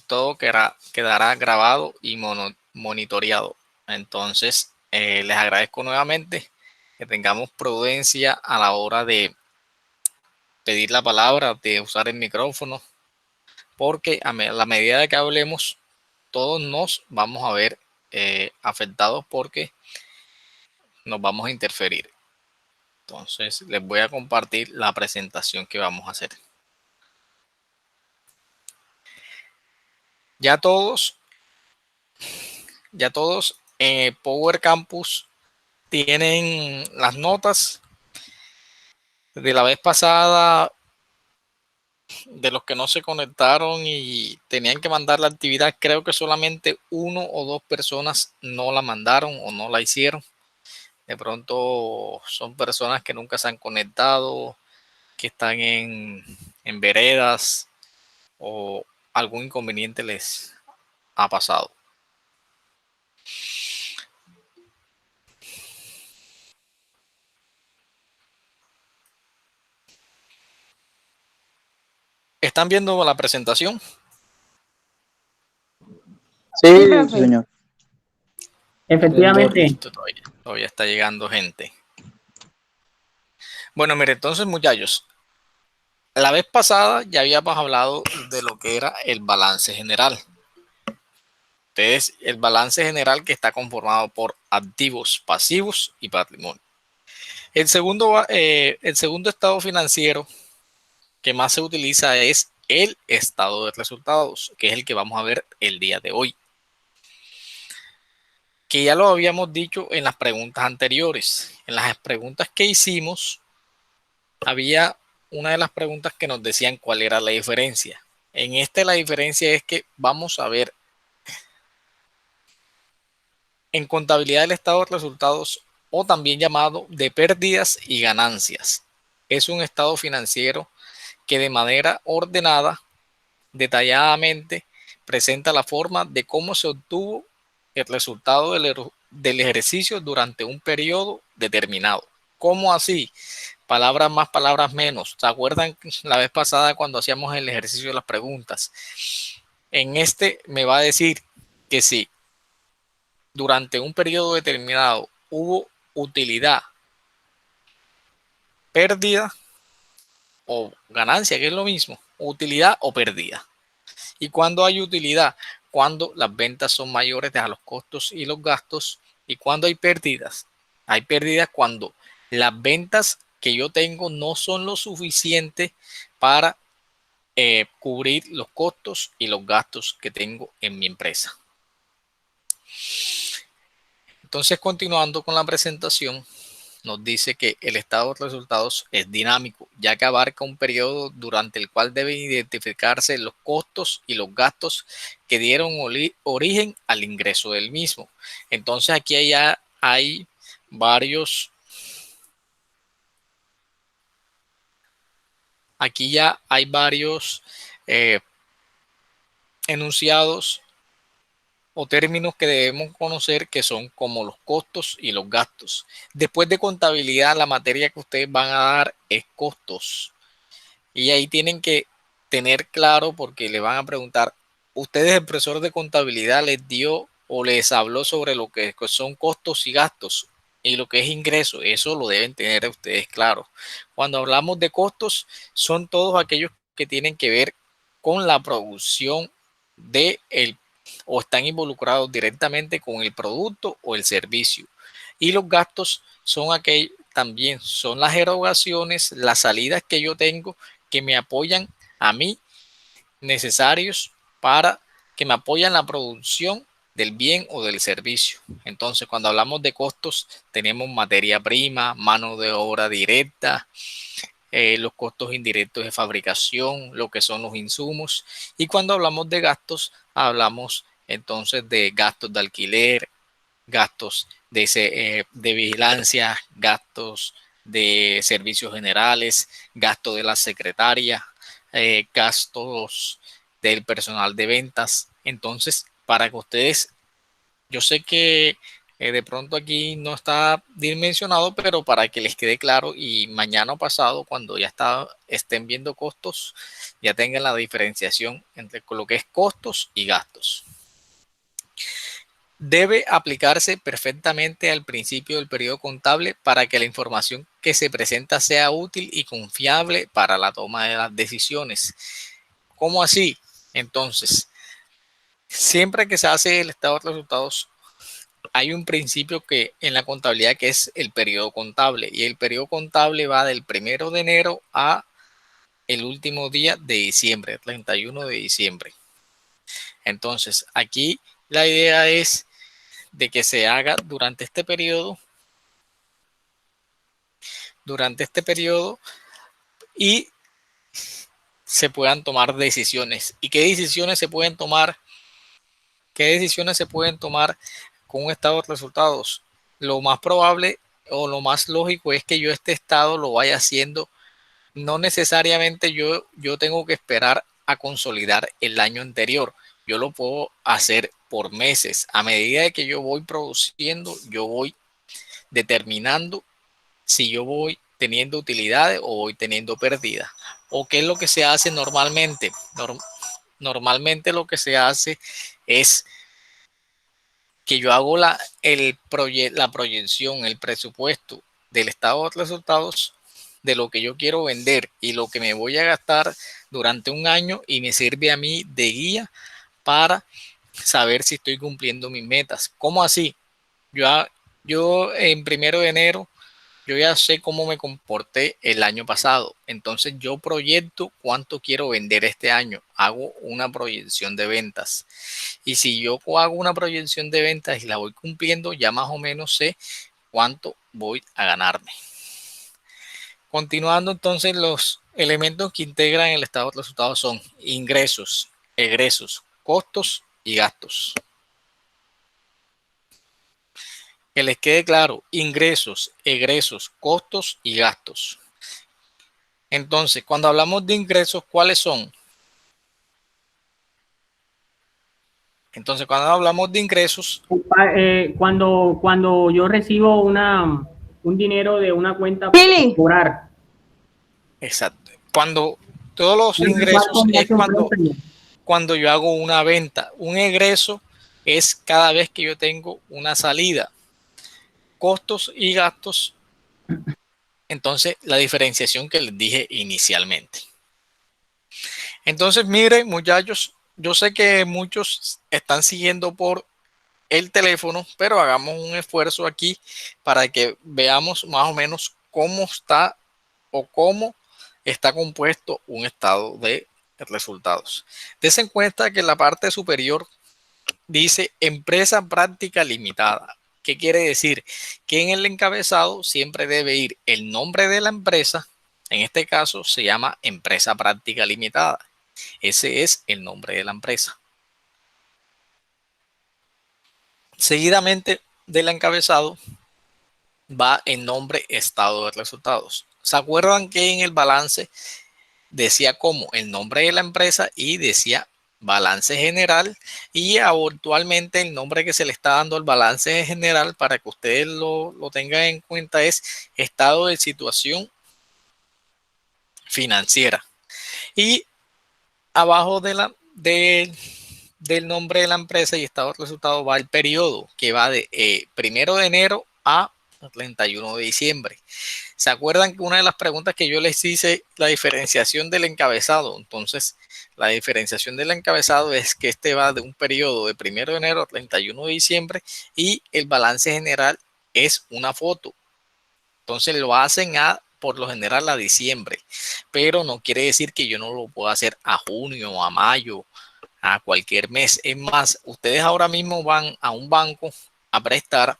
todo quedará grabado y monitoreado. Entonces, les agradezco nuevamente que tengamos prudencia a la hora de pedir la palabra, de usar el micrófono, porque a la medida de que hablemos, todos nos vamos a ver afectados porque nos vamos a interferir. Entonces, les voy a compartir la presentación que vamos a hacer. Ya todos en Power Campus tienen las notas de la vez pasada. De los que no se conectaron y tenían que mandar la actividad, creo que solamente 1 o 2 personas no la mandaron o no la hicieron. De pronto son personas que nunca se han conectado, que están en veredas o algún inconveniente les ha pasado. ¿Están viendo la presentación? Sí, señor. Efectivamente. Listo, todavía está llegando gente. Bueno, mire, entonces, muchachos, la vez pasada ya habíamos hablado de lo que era el balance general. Entonces, el balance general que está conformado por activos, pasivos y patrimonio. El segundo estado financiero que más se utiliza es el estado de resultados, que es el que vamos a ver el día de hoy. Que ya lo habíamos dicho en las preguntas anteriores. En las preguntas que hicimos, había una de las preguntas que nos decían cuál era la diferencia. En la diferencia es que vamos a ver en contabilidad del estado de resultados, o también llamado de pérdidas y ganancias. Es un estado financiero que de manera ordenada, detalladamente, presenta la forma de cómo se obtuvo el resultado del ejercicio durante un periodo determinado. ¿Cómo así? Palabras más, palabras menos. ¿Se acuerdan la vez pasada cuando hacíamos el ejercicio de las preguntas? En me va a decir que sí, durante un periodo determinado hubo utilidad, pérdida o ganancia, que es lo mismo, utilidad o pérdida. ¿Y cuando hay utilidad? Cuando las ventas son mayores a los costos y los gastos. ¿Y cuando hay pérdidas? Hay pérdidas cuando las ventas que yo tengo no son lo suficiente para cubrir los costos y los gastos que tengo en mi empresa. Entonces, continuando con la presentación, nos dice que el estado de resultados es dinámico, ya que abarca un periodo durante el cual deben identificarse los costos y los gastos que dieron origen al ingreso del mismo. Entonces, aquí ya hay varios enunciados o términos que debemos conocer, que son como los costos y los gastos. Después de contabilidad, la materia que ustedes van a dar es costos. Y ahí tienen que tener claro, porque le van a preguntar, ¿ustedes, el profesor de contabilidad, les dio o les habló sobre lo que son costos y gastos y lo que es ingreso? Eso lo deben tener ustedes claro. Cuando hablamos de costos, son todos aquellos que tienen que ver con la producción o están involucrados directamente con el producto o el servicio. Y los gastos son aquellos, también son las erogaciones, las salidas que yo tengo que me apoyan a mí, necesarios para que me apoyan la producción del bien o del servicio. Entonces, cuando hablamos de costos, tenemos materia prima, mano de obra directa, los costos indirectos de fabricación, lo que son los insumos. Y cuando hablamos de gastos, hablamos entonces de gastos de alquiler, gastos de vigilancia, gastos de servicios generales, gastos de la secretaria, gastos del personal de ventas. Entonces, para que ustedes, yo sé que De pronto aquí no está dimensionado, pero para que les quede claro y mañana o pasado, cuando ya estén viendo costos, ya tengan la diferenciación entre lo que es costos y gastos. Debe aplicarse perfectamente al principio del periodo contable para que la información que se presenta sea útil y confiable para la toma de las decisiones. ¿Cómo así? Entonces, siempre que se hace el estado de resultados, hay un principio que en la contabilidad que es el periodo contable, y el periodo contable va del 1 de enero a el último día de diciembre, 31 de diciembre. Entonces, aquí la idea es de que se haga durante este periodo y se puedan tomar decisiones. ¿Y qué decisiones se pueden tomar? ¿Qué decisiones se pueden tomar con un estado de resultados? Lo más probable o lo más lógico es que yo este estado lo vaya haciendo. No necesariamente yo tengo que esperar a consolidar el año anterior. Yo lo puedo hacer por meses. A medida de que yo voy produciendo, yo voy determinando si yo voy teniendo utilidades o voy teniendo pérdidas. ¿O qué es lo que se hace normalmente? Normalmente lo que se hace es que yo hago la proyección, el presupuesto del estado de resultados de lo que yo quiero vender y lo que me voy a gastar durante un año, y me sirve a mí de guía para saber si estoy cumpliendo mis metas. ¿Cómo así? Yo, yo en 1 de enero yo ya sé cómo me comporté el año pasado. Entonces yo proyecto cuánto quiero vender este año. Hago una proyección de ventas. Y si yo hago una proyección de ventas y la voy cumpliendo, ya más o menos sé cuánto voy a ganarme. Continuando, entonces, los elementos que integran el estado de resultados son ingresos, egresos, costos y gastos. Que les quede claro: ingresos, egresos, costos y gastos. Entonces, cuando hablamos de ingresos, ¿cuáles son? Entonces, cuando hablamos de ingresos, Cuando yo recibo un dinero de una cuenta por cobrar. exacto. Cuando todos los ingresos es cuando yo hago una venta. Un egreso es cada vez que yo tengo una salida. Costos y gastos, entonces la diferenciación que les dije inicialmente. Entonces, miren, muchachos, yo sé que muchos están siguiendo por el teléfono, pero hagamos un esfuerzo aquí para que veamos más o menos cómo está o cómo está compuesto un estado de resultados. Des en cuenta que en la parte superior dice empresa práctica limitada. ¿Qué quiere decir? Que en el encabezado siempre debe ir el nombre de la empresa. En este caso se llama empresa práctica limitada. Ese es el nombre de la empresa. Seguidamente del encabezado va el nombre estado de resultados. ¿Se acuerdan que en el balance decía como el nombre de la empresa y decía balance general? Y actualmente el nombre que se le está dando al balance general, para que ustedes lo tengan en cuenta, es estado de situación financiera. Y abajo del nombre de la empresa y estado de resultados va el periodo, que va de 1 de enero a 31 de diciembre. ¿Se acuerdan que una de las preguntas que yo les hice, la diferenciación del encabezado? Entonces, la diferenciación del encabezado es que este va de un periodo de 1 de enero a 31 de diciembre y el balance general es una foto. Entonces lo hacen por lo general a diciembre, pero no quiere decir que yo no lo pueda hacer a junio, a mayo, a cualquier mes. Es más, ustedes ahora mismo van a un banco a prestar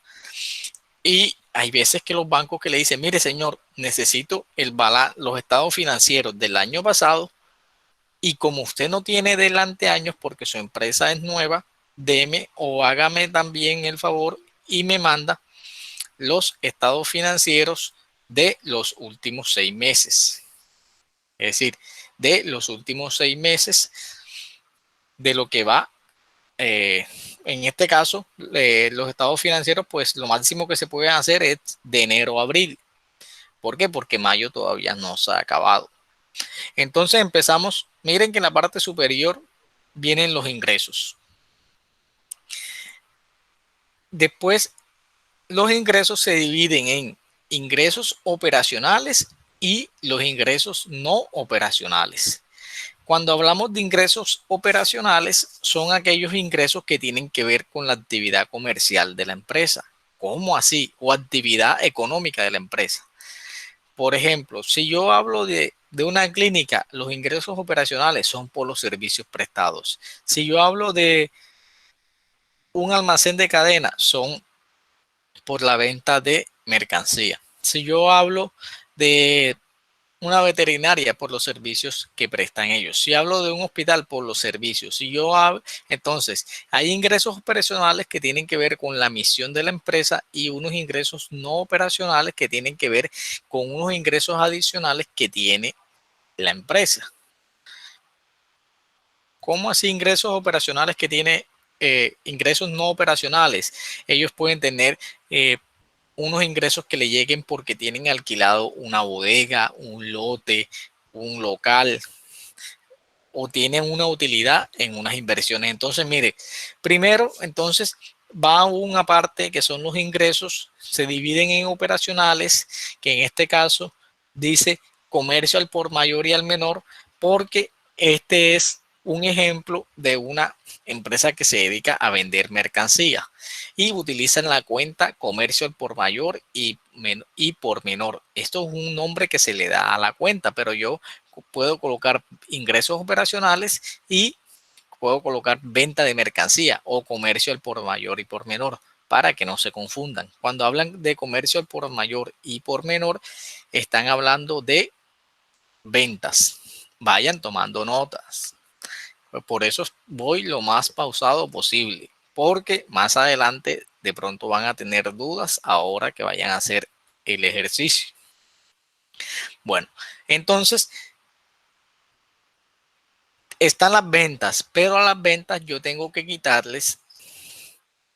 y hay veces que los bancos que le dicen: mire señor, necesito los estados financieros del año pasado, y como usted no tiene delante años porque su empresa es nueva, deme o hágame también el favor y me manda los estados financieros de los últimos 6 meses. Es decir, de los últimos 6 meses de lo que va en este caso, los estados financieros, pues lo máximo que se puede hacer es de enero a abril. ¿Por qué? Porque mayo todavía no se ha acabado. Entonces empezamos, miren que en la parte superior vienen los ingresos. Después, los ingresos se dividen en ingresos operacionales y los ingresos no operacionales. Cuando hablamos de ingresos operacionales, son aquellos ingresos que tienen que ver con la actividad comercial de la empresa. ¿Cómo así? O actividad económica de la empresa. Por ejemplo, si yo hablo de una clínica, los ingresos operacionales son por los servicios prestados. Si yo hablo de un almacén de cadena, son por la venta de mercancía. Si yo hablo de una veterinaria, por los servicios que prestan ellos. Si hablo de un hospital, por los servicios. Si yo hablo, entonces, hay ingresos operacionales que tienen que ver con la misión de la empresa y unos ingresos no operacionales que tienen que ver con unos ingresos adicionales que tiene la empresa. ¿Cómo así ingresos operacionales que tiene ingresos no operacionales? Ellos pueden tener unos ingresos que le lleguen porque tienen alquilado una bodega, un lote, un local o tienen una utilidad en unas inversiones. Entonces, mire, primero, entonces va una parte que son los ingresos, se dividen en operacionales, que en este caso dice comercio al por mayor y al menor, porque este es un ejemplo de una empresa que se dedica a vender mercancía y utilizan la cuenta comercio al por mayor y por menor. Esto es un nombre que se le da a la cuenta, pero yo puedo colocar ingresos operacionales y puedo colocar venta de mercancía o comercio al por mayor y por menor para que no se confundan. Cuando hablan de comercio al por mayor y por menor, están hablando de ventas. Vayan tomando notas. Por eso voy lo más pausado posible, porque más adelante de pronto van a tener dudas ahora que vayan a hacer el ejercicio. Bueno, entonces están las ventas, pero a las ventas yo tengo que quitarles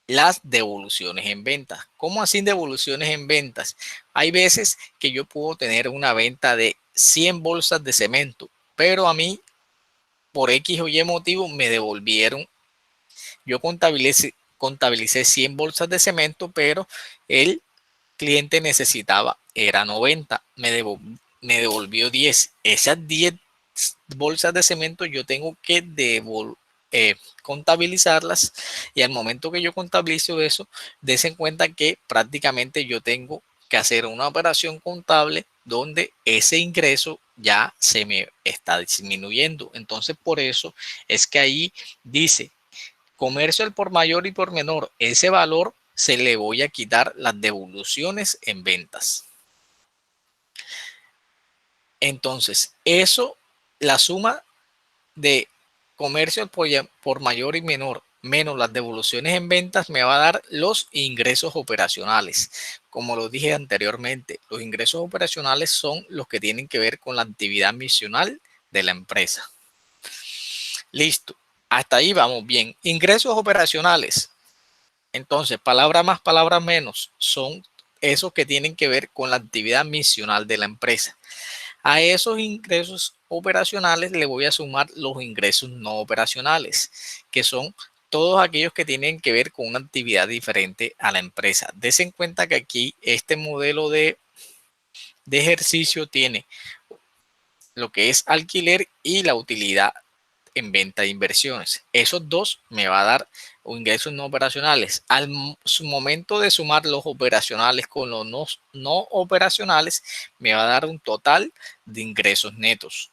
las devoluciones en ventas. ¿Cómo así devoluciones en ventas? Hay veces que yo puedo tener una venta de 100 bolsas de cemento, pero a mí por X o Y motivo me devolvieron. Yo contabilicé 100 bolsas de cemento, pero el cliente necesitaba, era 90, me devolvió 10. Esas 10 bolsas de cemento yo tengo que contabilizarlas y al momento que yo contabilizo eso, des en cuenta que prácticamente yo tengo que hacer una operación contable donde ese ingreso ya se me está disminuyendo. Entonces, por eso es que ahí dice comercio al por mayor y por menor, ese valor se le voy a quitar las devoluciones en ventas. Entonces, eso, la suma de comercio por mayor y menor menos las devoluciones en ventas me va a dar los ingresos operacionales. Como lo dije anteriormente, los ingresos operacionales son los que tienen que ver con la actividad misional de la empresa. Listo. Hasta ahí vamos bien. Ingresos operacionales. Entonces, palabra más, palabra menos, son esos que tienen que ver con la actividad misional de la empresa. A esos ingresos operacionales le voy a sumar los ingresos no operacionales, que son todos aquellos que tienen que ver con una actividad diferente a la empresa. Des en cuenta que aquí este modelo de ejercicio tiene lo que es alquiler y la utilidad en venta de inversiones. Esos dos me va a dar ingresos no operacionales. Al momento de sumar los operacionales con los no operacionales, me va a dar un total de ingresos netos.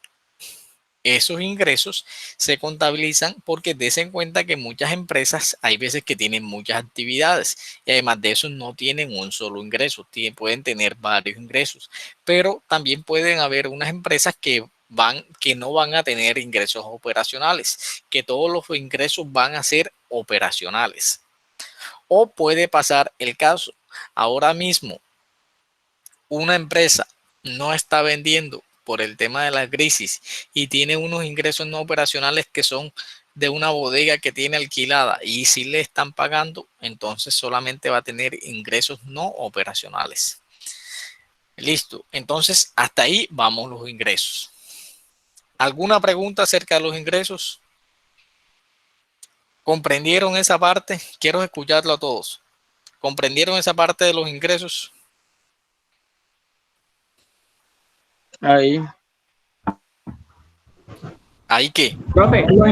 Esos ingresos se contabilizan porque des en cuenta que muchas empresas hay veces que tienen muchas actividades y además de eso no tienen un solo ingreso, pueden tener varios ingresos, pero también pueden haber unas empresas que no van a tener ingresos operacionales, que todos los ingresos van a ser operacionales. O puede pasar el caso, ahora mismo una empresa no está vendiendo por el tema de la crisis y tiene unos ingresos no operacionales que son de una bodega que tiene alquilada y si le están pagando, entonces solamente va a tener ingresos no operacionales. Listo, entonces hasta ahí vamos los ingresos. ¿Alguna pregunta acerca de los ingresos? ¿Comprendieron esa parte? Quiero escucharlo a todos. ¿Comprendieron esa parte de los ingresos? Ahí. ¿Ahí qué? Profe, los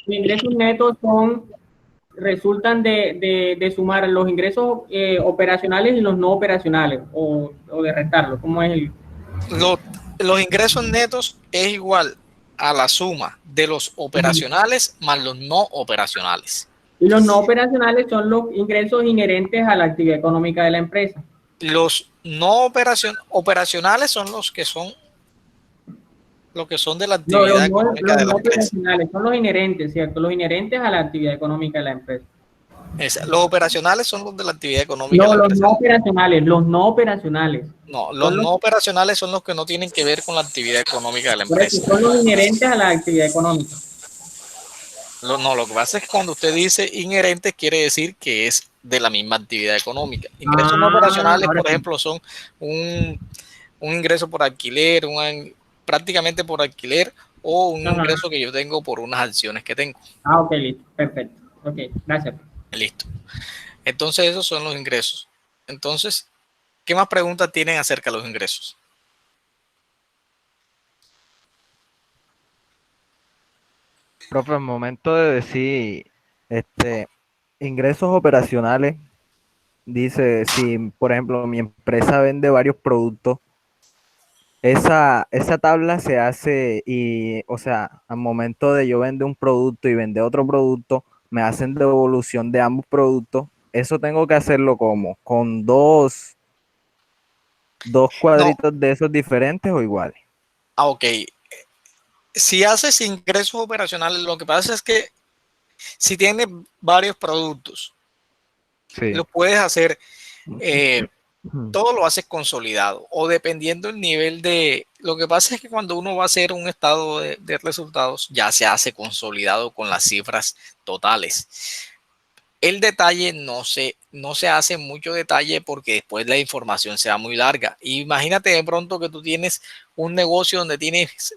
ingresos netos resultan de sumar los ingresos operacionales y los no operacionales, o de restarlos. ¿Cómo es el...? Los ingresos netos es igual a la suma de los operacionales más los no operacionales. Y los no operacionales son los ingresos inherentes a la actividad económica de la empresa. Los no operacionales son los que son de la actividad económica de la no empresa. operacionales son los inherentes, ¿cierto? Los inherentes a la actividad económica de la empresa. Los operacionales son los de la actividad económica de la empresa. Los no operacionales. No, los no operacionales son los que no tienen que ver con la actividad económica de la empresa. Son los inherentes a la actividad económica. No, lo que pasa es que cuando usted dice inherentes quiere decir que es de la misma actividad económica. Ingresos no operacionales, por ejemplo, son un ingreso por alquiler, prácticamente por alquiler, o un ingreso que yo tengo por unas acciones que tengo. Ok, listo, perfecto. Ok, gracias. Listo. Entonces esos son los ingresos. Entonces, ¿qué más preguntas tienen acerca de los ingresos? Profe, al momento de decir ingresos operacionales, dice, si por ejemplo mi empresa vende varios productos, esa tabla se hace y, o sea, al momento de yo vender un producto y vender otro producto, me hacen devolución de ambos productos. Eso tengo que hacerlo como, con dos cuadritos de esos diferentes o iguales. Ok. Si haces ingresos operacionales, lo que pasa es que si tienes varios productos, Sí. lo puedes hacer, todo lo haces consolidado o dependiendo del nivel de... Lo que pasa es que cuando uno va a hacer un estado de resultados, ya se hace consolidado con las cifras totales. El detalle no se hace mucho detalle porque después la información sea muy larga. Imagínate de pronto que tú tienes un negocio donde tienes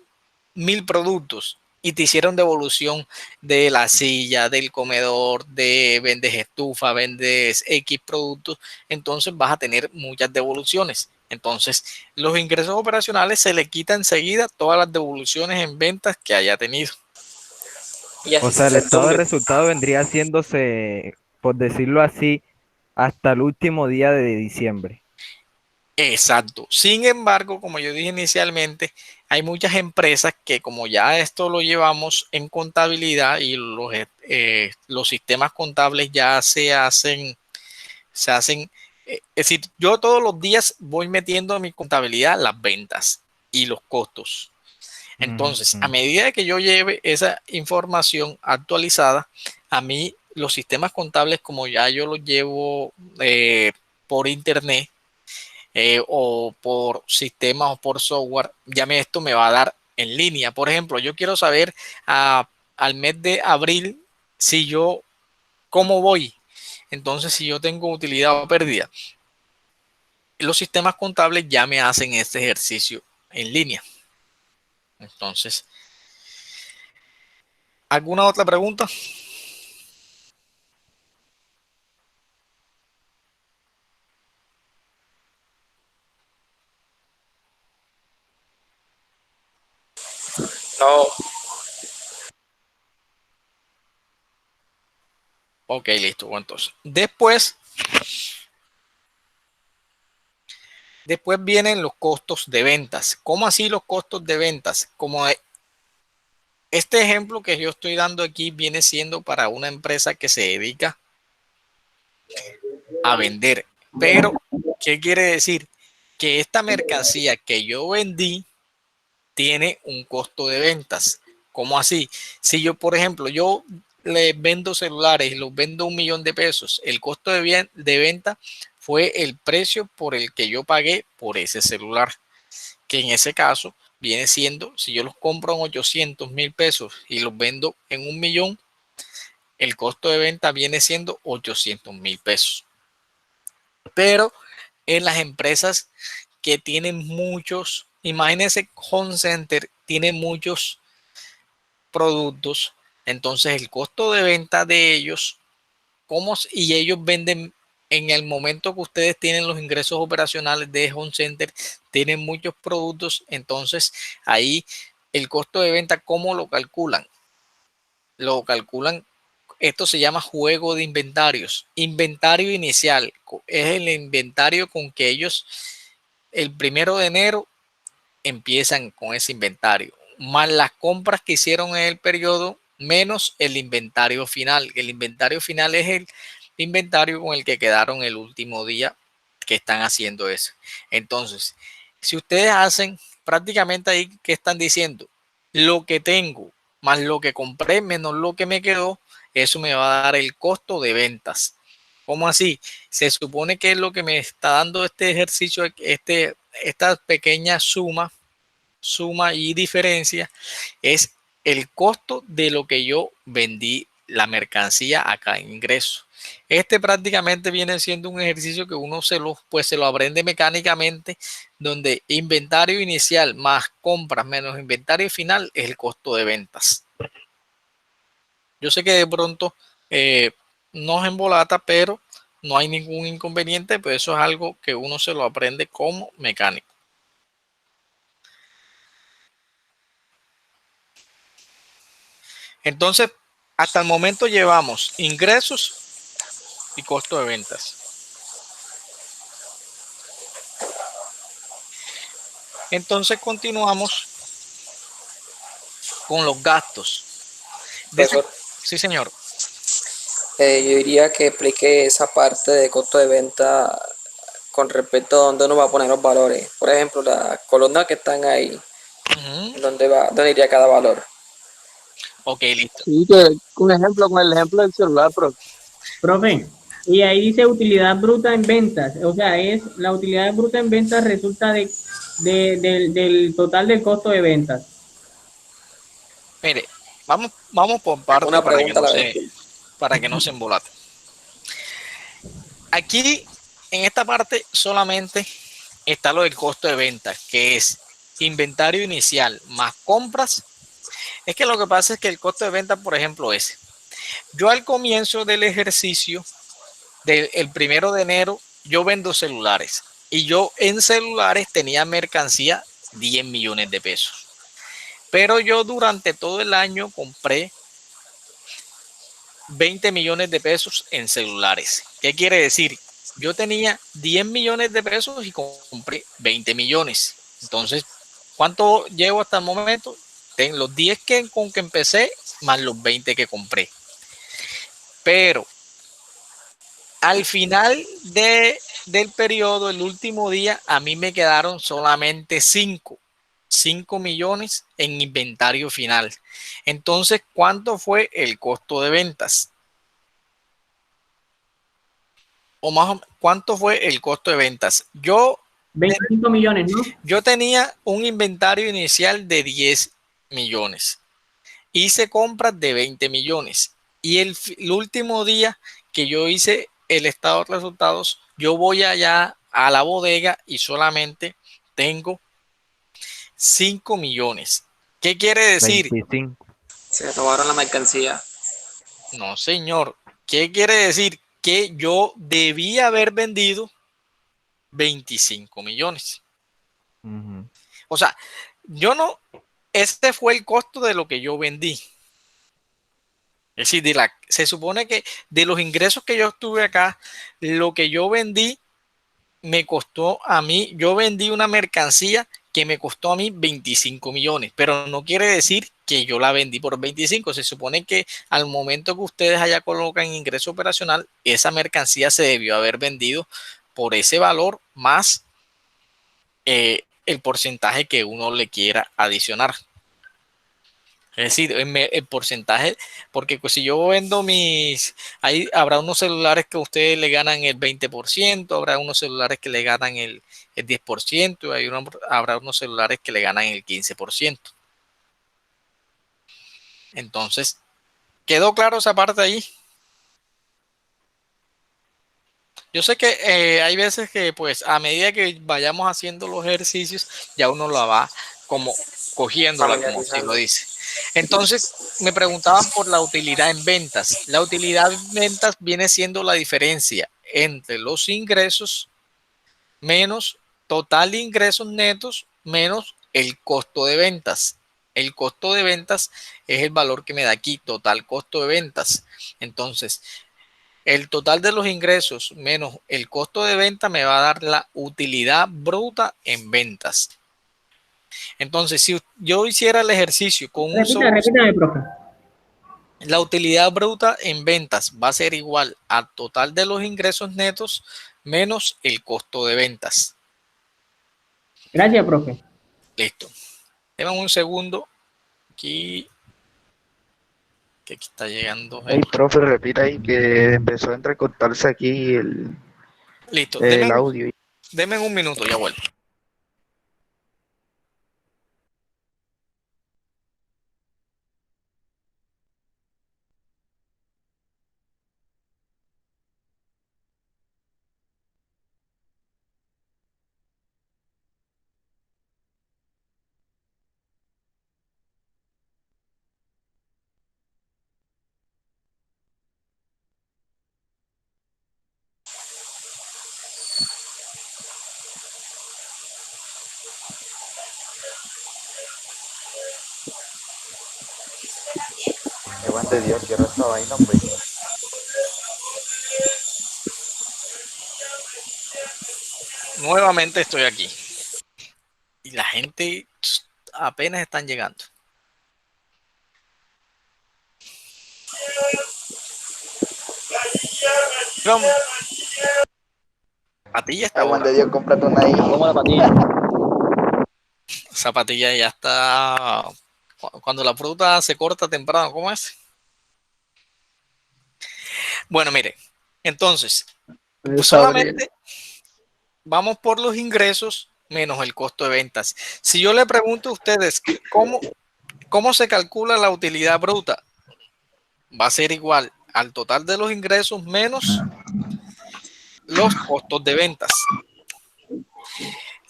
1000 productos y te hicieron devolución de la silla, del comedor, vendes estufa, vendes X productos, entonces vas a tener muchas devoluciones. Entonces, los ingresos operacionales se le quita enseguida todas las devoluciones en ventas que haya tenido. O sea, el estado de resultado vendría haciéndose, por decirlo así, hasta el último día de diciembre. Exacto. Sin embargo, como yo dije inicialmente, hay muchas empresas que como ya esto lo llevamos en contabilidad y los sistemas contables ya se hacen, es decir, yo todos los días voy metiendo en mi contabilidad las ventas y los costos. Entonces, a medida que yo lleve esa información actualizada, a mí los sistemas contables, como ya yo los llevo por internet, o por sistemas o por software, esto me va a dar en línea. Por ejemplo, yo quiero saber al mes de abril si yo, cómo voy. Entonces, si yo tengo utilidad o pérdida, los sistemas contables ya me hacen este ejercicio en línea. Entonces, ¿alguna otra pregunta? No. Ok, listo. Entonces, después vienen los costos de ventas. ¿Cómo así los costos de ventas? Como este ejemplo que yo estoy dando aquí viene siendo para una empresa que se dedica a vender. Pero, ¿qué quiere decir? Que esta mercancía que yo vendí tiene un costo de ventas. ¿Cómo así? Si yo, por ejemplo, yo le vendo celulares y los vendo 1.000.000 de pesos, el costo de venta fue el precio por el que yo pagué por ese celular, que en ese caso viene siendo, si yo los compro en 800,000 pesos y los vendo en 1 millón, el costo de venta viene siendo 800,000 pesos. Pero en las empresas que tienen muchos, imagínense, Home Center tiene muchos productos, entonces el costo de venta de ellos, y ellos venden en el momento que ustedes tienen los ingresos operacionales de Home Center, tienen muchos productos, entonces ahí el costo de venta, ¿cómo lo calculan? Lo calculan, esto se llama juego de inventarios. Inventario inicial es el inventario con que ellos el 1 de enero empiezan con ese inventario, más las compras que hicieron en el periodo, menos el inventario final. El inventario final es el inventario con el que quedaron el último día que están haciendo eso. Entonces, si ustedes hacen prácticamente ahí, ¿qué están diciendo? Lo que tengo más lo que compré menos lo que me quedó, eso me va a dar el costo de ventas. ¿Cómo así? Se supone que es lo que me está dando este ejercicio, esta pequeña suma y diferencia, es el costo de lo que yo vendí la mercancía acá en ingreso. Este prácticamente viene siendo un ejercicio que uno se lo aprende mecánicamente, donde inventario inicial más compras menos inventario final es el costo de ventas. Yo sé que de pronto nos embolata, pero no hay ningún inconveniente, pues eso es algo que uno se lo aprende como mecánico. Entonces, hasta el momento llevamos ingresos y costo de ventas. Entonces continuamos con los gastos. Sí, señor. Yo diría que explique esa parte de costo de venta con respecto a dónde uno va a poner los valores. Por ejemplo, las columnas que están ahí, ¿dónde iría cada valor? Ok, listo. Sí, que un ejemplo con el ejemplo del celular, Profe, y ahí dice utilidad bruta en ventas, o sea, la utilidad bruta en ventas resulta del total del costo de ventas. Mire, vamos por partes Una pregunta a la vez. para que no se embolate. Aquí, en esta parte, solamente está lo del costo de venta, que es inventario inicial más compras. Es que lo que pasa es que el costo de venta, por ejemplo, es, yo al comienzo del ejercicio, del 1 de enero, yo vendo celulares y yo en celulares tenía mercancía 10 millones de pesos. Pero yo durante todo el año compré 20 millones de pesos en celulares. ¿Qué quiere decir? Yo tenía 10 millones de pesos y compré 20 millones. Entonces, ¿cuánto llevo hasta el momento? Tengo los 10 con que empecé más los 20 que compré. Pero al final del periodo, el último día, a mí me quedaron solamente 5 millones en inventario final. Entonces, ¿cuánto fue el costo de ventas? O más o menos, ¿cuánto fue el costo de ventas? 25 millones, ¿no? Yo tenía un inventario inicial de 10 millones. Hice compras de 20 millones. Y el último día que yo hice el estado de resultados, yo voy allá a la bodega y solamente tengo 5 millones. ¿Qué quiere decir? 25. Se robaron la mercancía. No, señor. ¿Qué quiere decir? Que yo debía haber vendido 25 millones. O sea, este fue el costo de lo que yo vendí. Es decir, se supone que de los ingresos que yo tuve acá, lo que yo vendí me costó a mí, yo vendí una mercancía que me costó a mí 25 millones, pero no quiere decir que yo la vendí por 25. Se supone que al momento que ustedes allá colocan ingreso operacional, esa mercancía se debió haber vendido por ese valor más el porcentaje que uno le quiera adicionar. Es decir, el porcentaje, porque pues, si yo vendo ahí habrá unos celulares que ustedes le ganan el 20%, habrá unos celulares que le ganan el 10%, habrá unos celulares que le ganan el 15%. Entonces, ¿quedó claro esa parte ahí? Yo sé que hay veces que pues a medida que vayamos haciendo los ejercicios, ya uno la va como cogiéndola, como así lo Familiarizando. dice. Entonces, me preguntaban por la utilidad en ventas. La utilidad en ventas viene siendo la diferencia entre los ingresos menos total de ingresos netos menos el costo de ventas. El costo de ventas es el valor que me da aquí, total costo de ventas. Entonces, el total de los ingresos menos el costo de venta me va a dar la utilidad bruta en ventas. Entonces, si yo hiciera el ejercicio con un solo, Repítame, profe. la utilidad bruta en ventas va a ser igual al total de los ingresos netos menos el costo de ventas. Gracias, profe. Listo. Denme un segundo. Aquí, que aquí está llegando. Hey, profe, repita ahí que empezó a entrecortarse aquí Listo. el audio. Denme un minuto, ya vuelvo. Que Juan de Dios, cierra esta vaina, hombre. Nuevamente estoy aquí. Y la gente apenas están llegando. Patilla está Juan ahora. de Dios, cómprate una ahí. Como la patilla. Esa patilla ya está. Cuando la fruta se corta temprano, ¿cómo es? Bueno, mire. Entonces, solamente vamos por los ingresos menos el costo de ventas. Si yo le pregunto a ustedes cómo se calcula la utilidad bruta, va a ser igual al total de los ingresos menos los costos de ventas.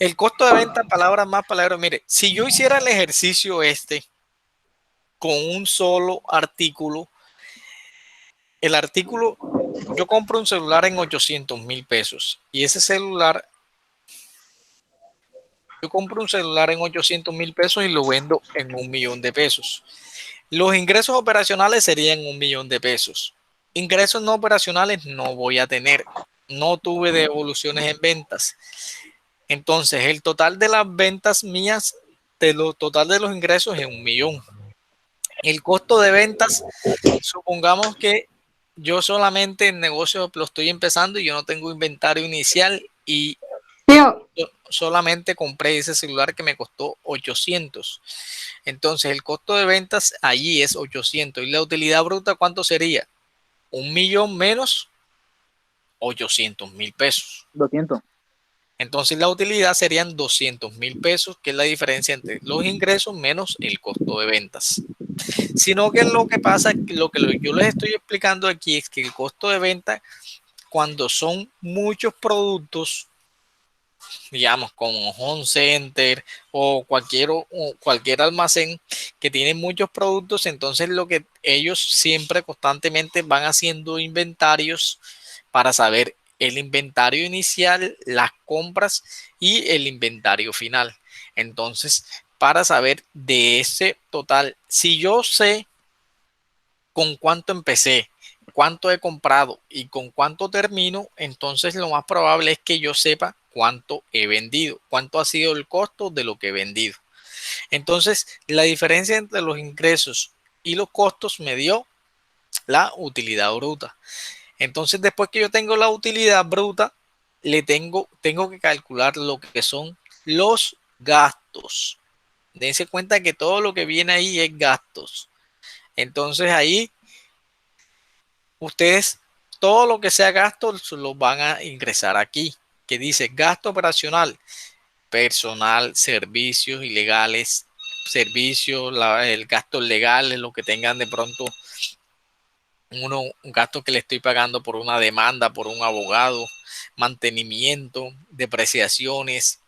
El costo de venta, palabras más, palabras. Mire, si yo hiciera el ejercicio con un solo artículo, el artículo, yo compro un celular en 800,000 pesos y ese celular, yo compro un celular en 800,000 pesos y lo vendo en 1,000,000 de pesos. Los ingresos operacionales serían 1,000,000 de pesos. Ingresos no operacionales no voy a tener. No tuve devoluciones en ventas. Entonces, el total de las ventas mías, total de los ingresos es 1,000,000. El costo de ventas, supongamos que yo solamente en negocio lo estoy empezando y yo no tengo inventario inicial y yo solamente compré ese celular que me costó 800. Entonces, el costo de ventas allí es 800. ¿Y la utilidad bruta cuánto sería? 1,000,000 menos 800,000 pesos. 200. Entonces, la utilidad serían 200,000 pesos, que es la diferencia entre los ingresos menos el costo de ventas. Sino que lo que pasa, lo que yo les estoy explicando aquí es que el costo de venta, cuando son muchos productos, digamos, como Home Center o cualquier almacén que tiene muchos productos, entonces lo que ellos siempre constantemente van haciendo inventarios para saber el inventario inicial, las compras y el inventario final. Entonces, para saber de ese total, si yo sé con cuánto empecé, cuánto he comprado y con cuánto termino, entonces lo más probable es que yo sepa cuánto he vendido, cuánto ha sido el costo de lo que he vendido. Entonces, la diferencia entre los ingresos y los costos me dio la utilidad bruta. Entonces, después que yo tengo la utilidad bruta, tengo que calcular lo que son los gastos. Dense cuenta que todo lo que viene ahí es gastos. Entonces ahí ustedes, todo lo que sea gastos, lo van a ingresar aquí, que dice gasto operacional, personal, servicios ilegales, servicios, el gasto legal, lo que tengan de pronto un gasto que le estoy pagando por una demanda, por un abogado, mantenimiento, depreciaciones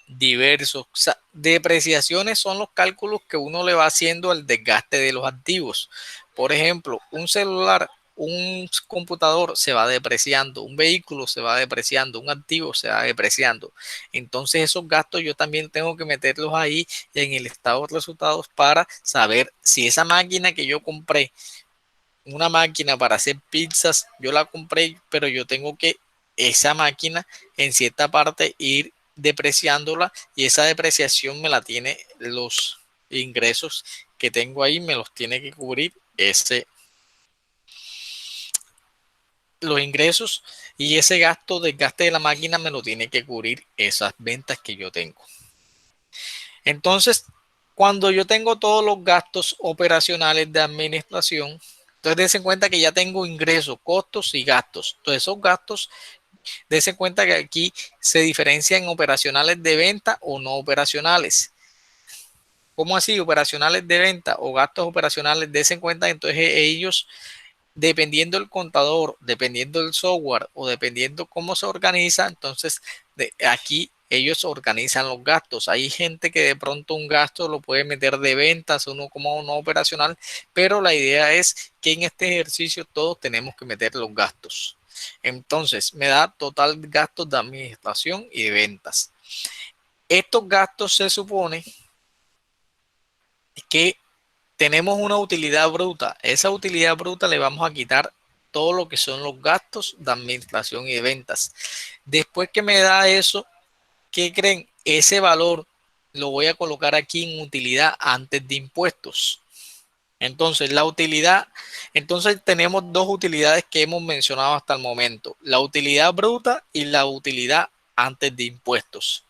diversos. O sea, depreciaciones son los cálculos que uno le va haciendo al desgaste de los activos. Por ejemplo, un celular, un computador se va depreciando, un vehículo se va depreciando, un activo se va depreciando. Entonces esos gastos yo también tengo que meterlos ahí en el estado de resultados para saber si esa máquina que yo compré, una máquina para hacer pizzas, yo la compré, pero yo tengo que esa máquina en cierta parte ir depreciándola y esa depreciación me la tiene los ingresos que tengo ahí, me los tiene que cubrir los ingresos y ese gasto, desgaste de la máquina me lo tiene que cubrir esas ventas que yo tengo. Entonces, cuando yo tengo todos los gastos operacionales de administración, entonces dense cuenta que ya tengo ingresos, costos y gastos. Entonces esos gastos, dense cuenta que aquí se diferencian en operacionales de venta o no operacionales. ¿Cómo así? Operacionales de venta o gastos operacionales, dense cuenta, entonces ellos, dependiendo del contador, dependiendo del software o dependiendo cómo se organiza, entonces aquí ellos organizan los gastos. Hay gente que de pronto un gasto lo puede meter de ventas, uno como no operacional, pero la idea es que en este ejercicio todos tenemos que meter los gastos. Entonces me da total gastos de administración y de ventas. Estos gastos se supone que tenemos una utilidad bruta. Esa utilidad bruta le vamos a quitar todo lo que son los gastos de administración y de ventas. Después que me da eso, ¿qué creen? Ese valor lo voy a colocar aquí en utilidad antes de impuestos. Entonces, la utilidad, entonces tenemos dos utilidades que hemos mencionado hasta el momento, la utilidad bruta y la utilidad antes de impuestos.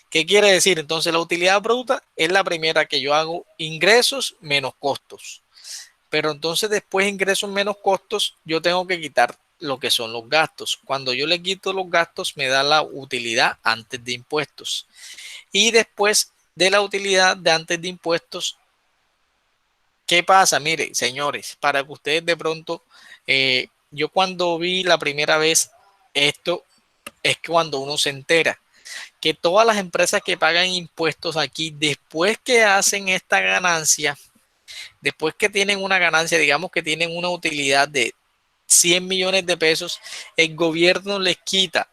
¿Qué quiere decir? Entonces, la utilidad bruta es la primera que yo hago ingresos menos costos. Pero entonces después ingresos menos costos, yo tengo que quitar lo que son los gastos. Cuando yo le quito los gastos, me da la utilidad antes de impuestos. Y después de la utilidad de antes de impuestos, ¿qué pasa? Mire, señores, para que ustedes de pronto, yo cuando vi la primera vez esto, es que cuando uno se entera que todas las empresas que pagan impuestos aquí, después que hacen esta ganancia, después que tienen una ganancia, digamos que tienen una utilidad de 100 millones de pesos, el gobierno les quita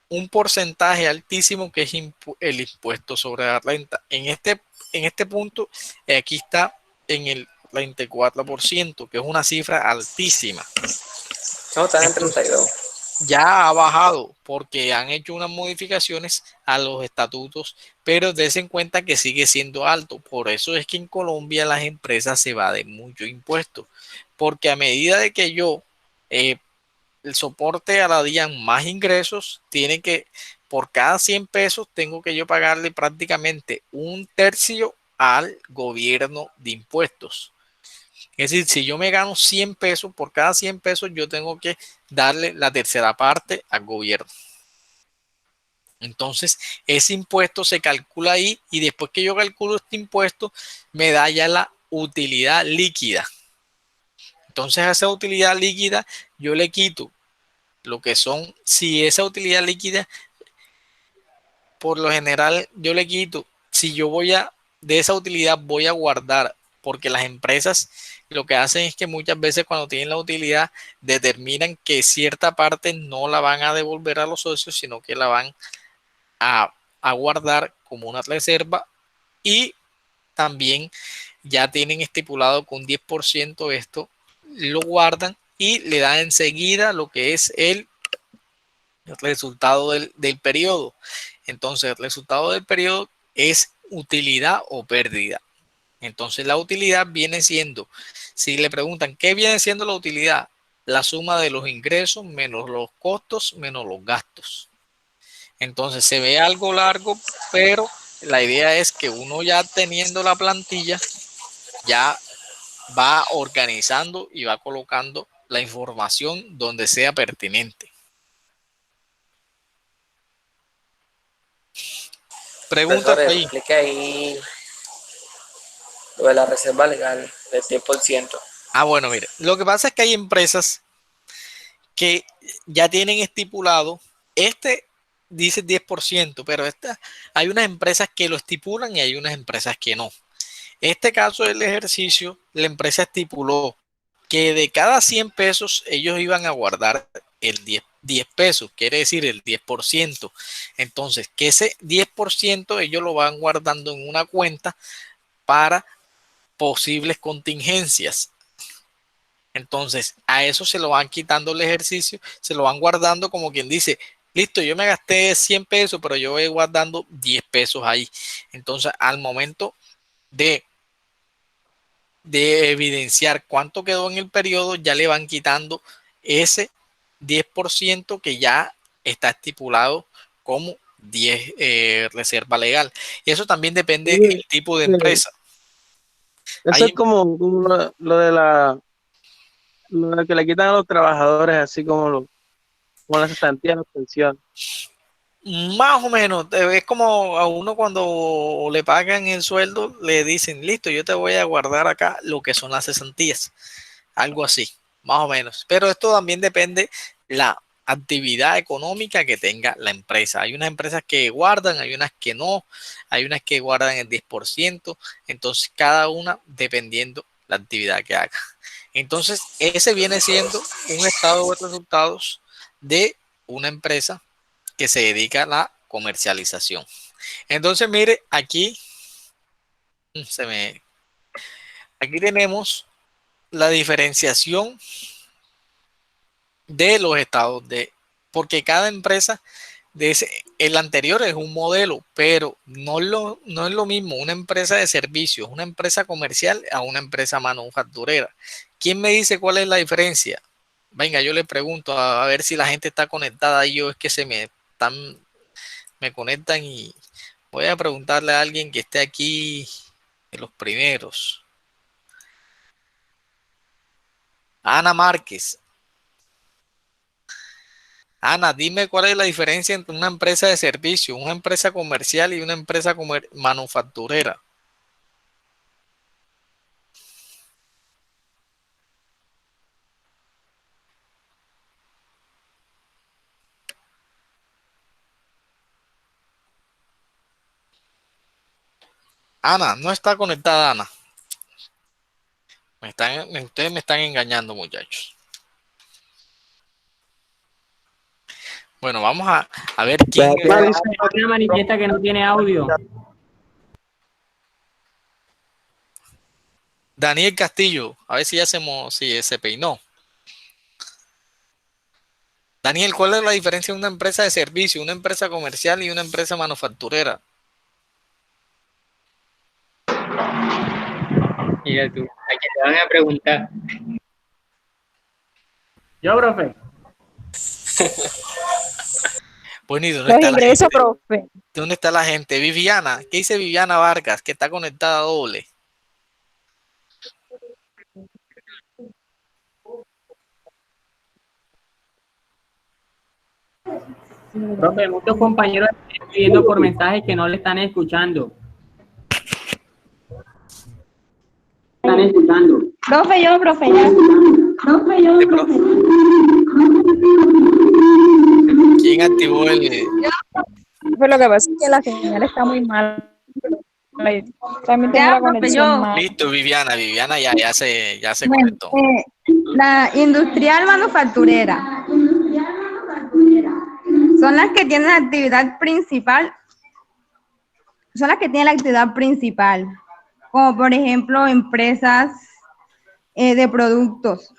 un porcentaje altísimo que es el impuesto sobre la renta. En este punto, aquí está en el 34%, que es una cifra altísima. No, está en 32. Ya ha bajado porque han hecho unas modificaciones a los estatutos, pero dense en cuenta que sigue siendo alto. Por eso es que en Colombia las empresas se evaden mucho impuesto, porque a medida de que yo el soporte a la DIAN más ingresos, tiene que, por cada 100 pesos, tengo que yo pagarle prácticamente un tercio al gobierno de impuestos. Es decir, si yo me gano 100 pesos, por cada 100 pesos yo tengo que darle la tercera parte al gobierno. Entonces, ese impuesto se calcula ahí y después que yo calculo este impuesto, me da ya la utilidad líquida. Entonces, a esa utilidad líquida yo le quito lo que son, si esa utilidad líquida, por lo general yo le quito, si yo de esa utilidad voy a guardar, porque las empresas lo que hacen es que muchas veces cuando tienen la utilidad determinan que cierta parte no la van a devolver a los socios, sino que la van a guardar como una reserva y también ya tienen estipulado con 10% esto, lo guardan y le dan enseguida lo que es el resultado del periodo. Entonces, el resultado del periodo es utilidad o pérdida. Entonces, la utilidad viene siendo, si le preguntan, ¿qué viene siendo la utilidad? La suma de los ingresos menos los costos menos los gastos. Entonces, se ve algo largo, pero la idea es que uno ya teniendo la plantilla, ya va organizando y va colocando la información donde sea pertinente. Pregunta Profesor, ahí. explique ahí lo de la reserva legal del 10%. Bueno, mire, lo que pasa es que hay empresas que ya tienen estipulado, dice 10%, pero hay unas empresas que lo estipulan y hay unas empresas que no. Este caso del ejercicio, la empresa estipuló que de cada 100 pesos ellos iban a guardar el 10 pesos, quiere decir el 10%. Entonces, que ese 10% ellos lo van guardando en una cuenta para posibles contingencias. Entonces, a eso se lo van quitando el ejercicio, se lo van guardando como quien dice, listo, yo me gasté 100 pesos, pero yo voy guardando 10 pesos ahí. Entonces, al momento de evidenciar cuánto quedó en el periodo, ya le van quitando ese 10% que ya está estipulado como 10 reserva legal. Y eso también depende del tipo de empresa. Eso es como lo de que le quitan a los trabajadores, así como las cesantías, las pensiones. Más o menos, es como a uno cuando le pagan el sueldo, le dicen, listo, yo te voy a guardar acá lo que son las cesantías, algo así, más o menos. Pero esto también depende la actividad económica que tenga la empresa. Hay unas empresas que guardan, hay unas que no, hay unas que guardan el 10%, entonces cada una dependiendo la actividad que haga. Entonces, ese viene siendo un estado de resultados de una empresa que se dedica a la comercialización. Entonces, mire, aquí aquí tenemos la diferenciación de los estados porque cada empresa el anterior es un modelo, pero no es lo mismo una empresa de servicios, una empresa comercial a una empresa manufacturera. ¿Quién me dice cuál es la diferencia? Venga, yo le pregunto a ver si la gente está conectada y yo es que me conectan y voy a preguntarle a alguien que esté aquí de los primeros. Ana Márquez. Ana, dime cuál es la diferencia entre una empresa de servicio, una empresa comercial y una empresa manufacturera. Ana, no está conectada, Ana. Ustedes me están engañando, muchachos. Bueno, vamos a ver quién. Una manifiesta que no tiene audio. Daniel Castillo, a ver si ya si se peinó. Daniel, ¿cuál es la diferencia de una empresa de servicio, una empresa comercial y una empresa manufacturera? Mira tú, a quién te van a preguntar. Yo, profe. Bueno, ¿y Los ingresos, profe. ¿Dónde está la gente? Viviana, ¿qué dice Viviana Vargas? Que está conectada doble. Profe, muchos compañeros están escribiendo por mensajes que no le están escuchando. Están escuchando. Profe, yo, profe, ya. Profe, yo, profe. ¿Quién activó el...? Pues lo que pasa es que la señal está muy mal. También tengo la conexión mal. Listo, Viviana ya se conectó. La industrial manufacturera son las que tienen la actividad principal, como por ejemplo empresas de productos.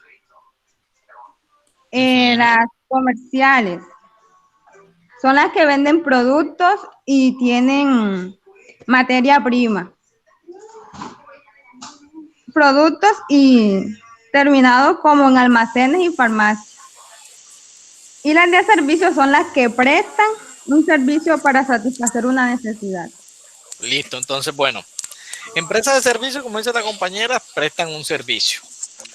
Las comerciales son las que venden productos y tienen materia prima. Productos y terminados como en almacenes y farmacias. Y las de servicios son las que prestan un servicio para satisfacer una necesidad. Listo, entonces, bueno, empresas de servicio, como dice la compañera, prestan un servicio.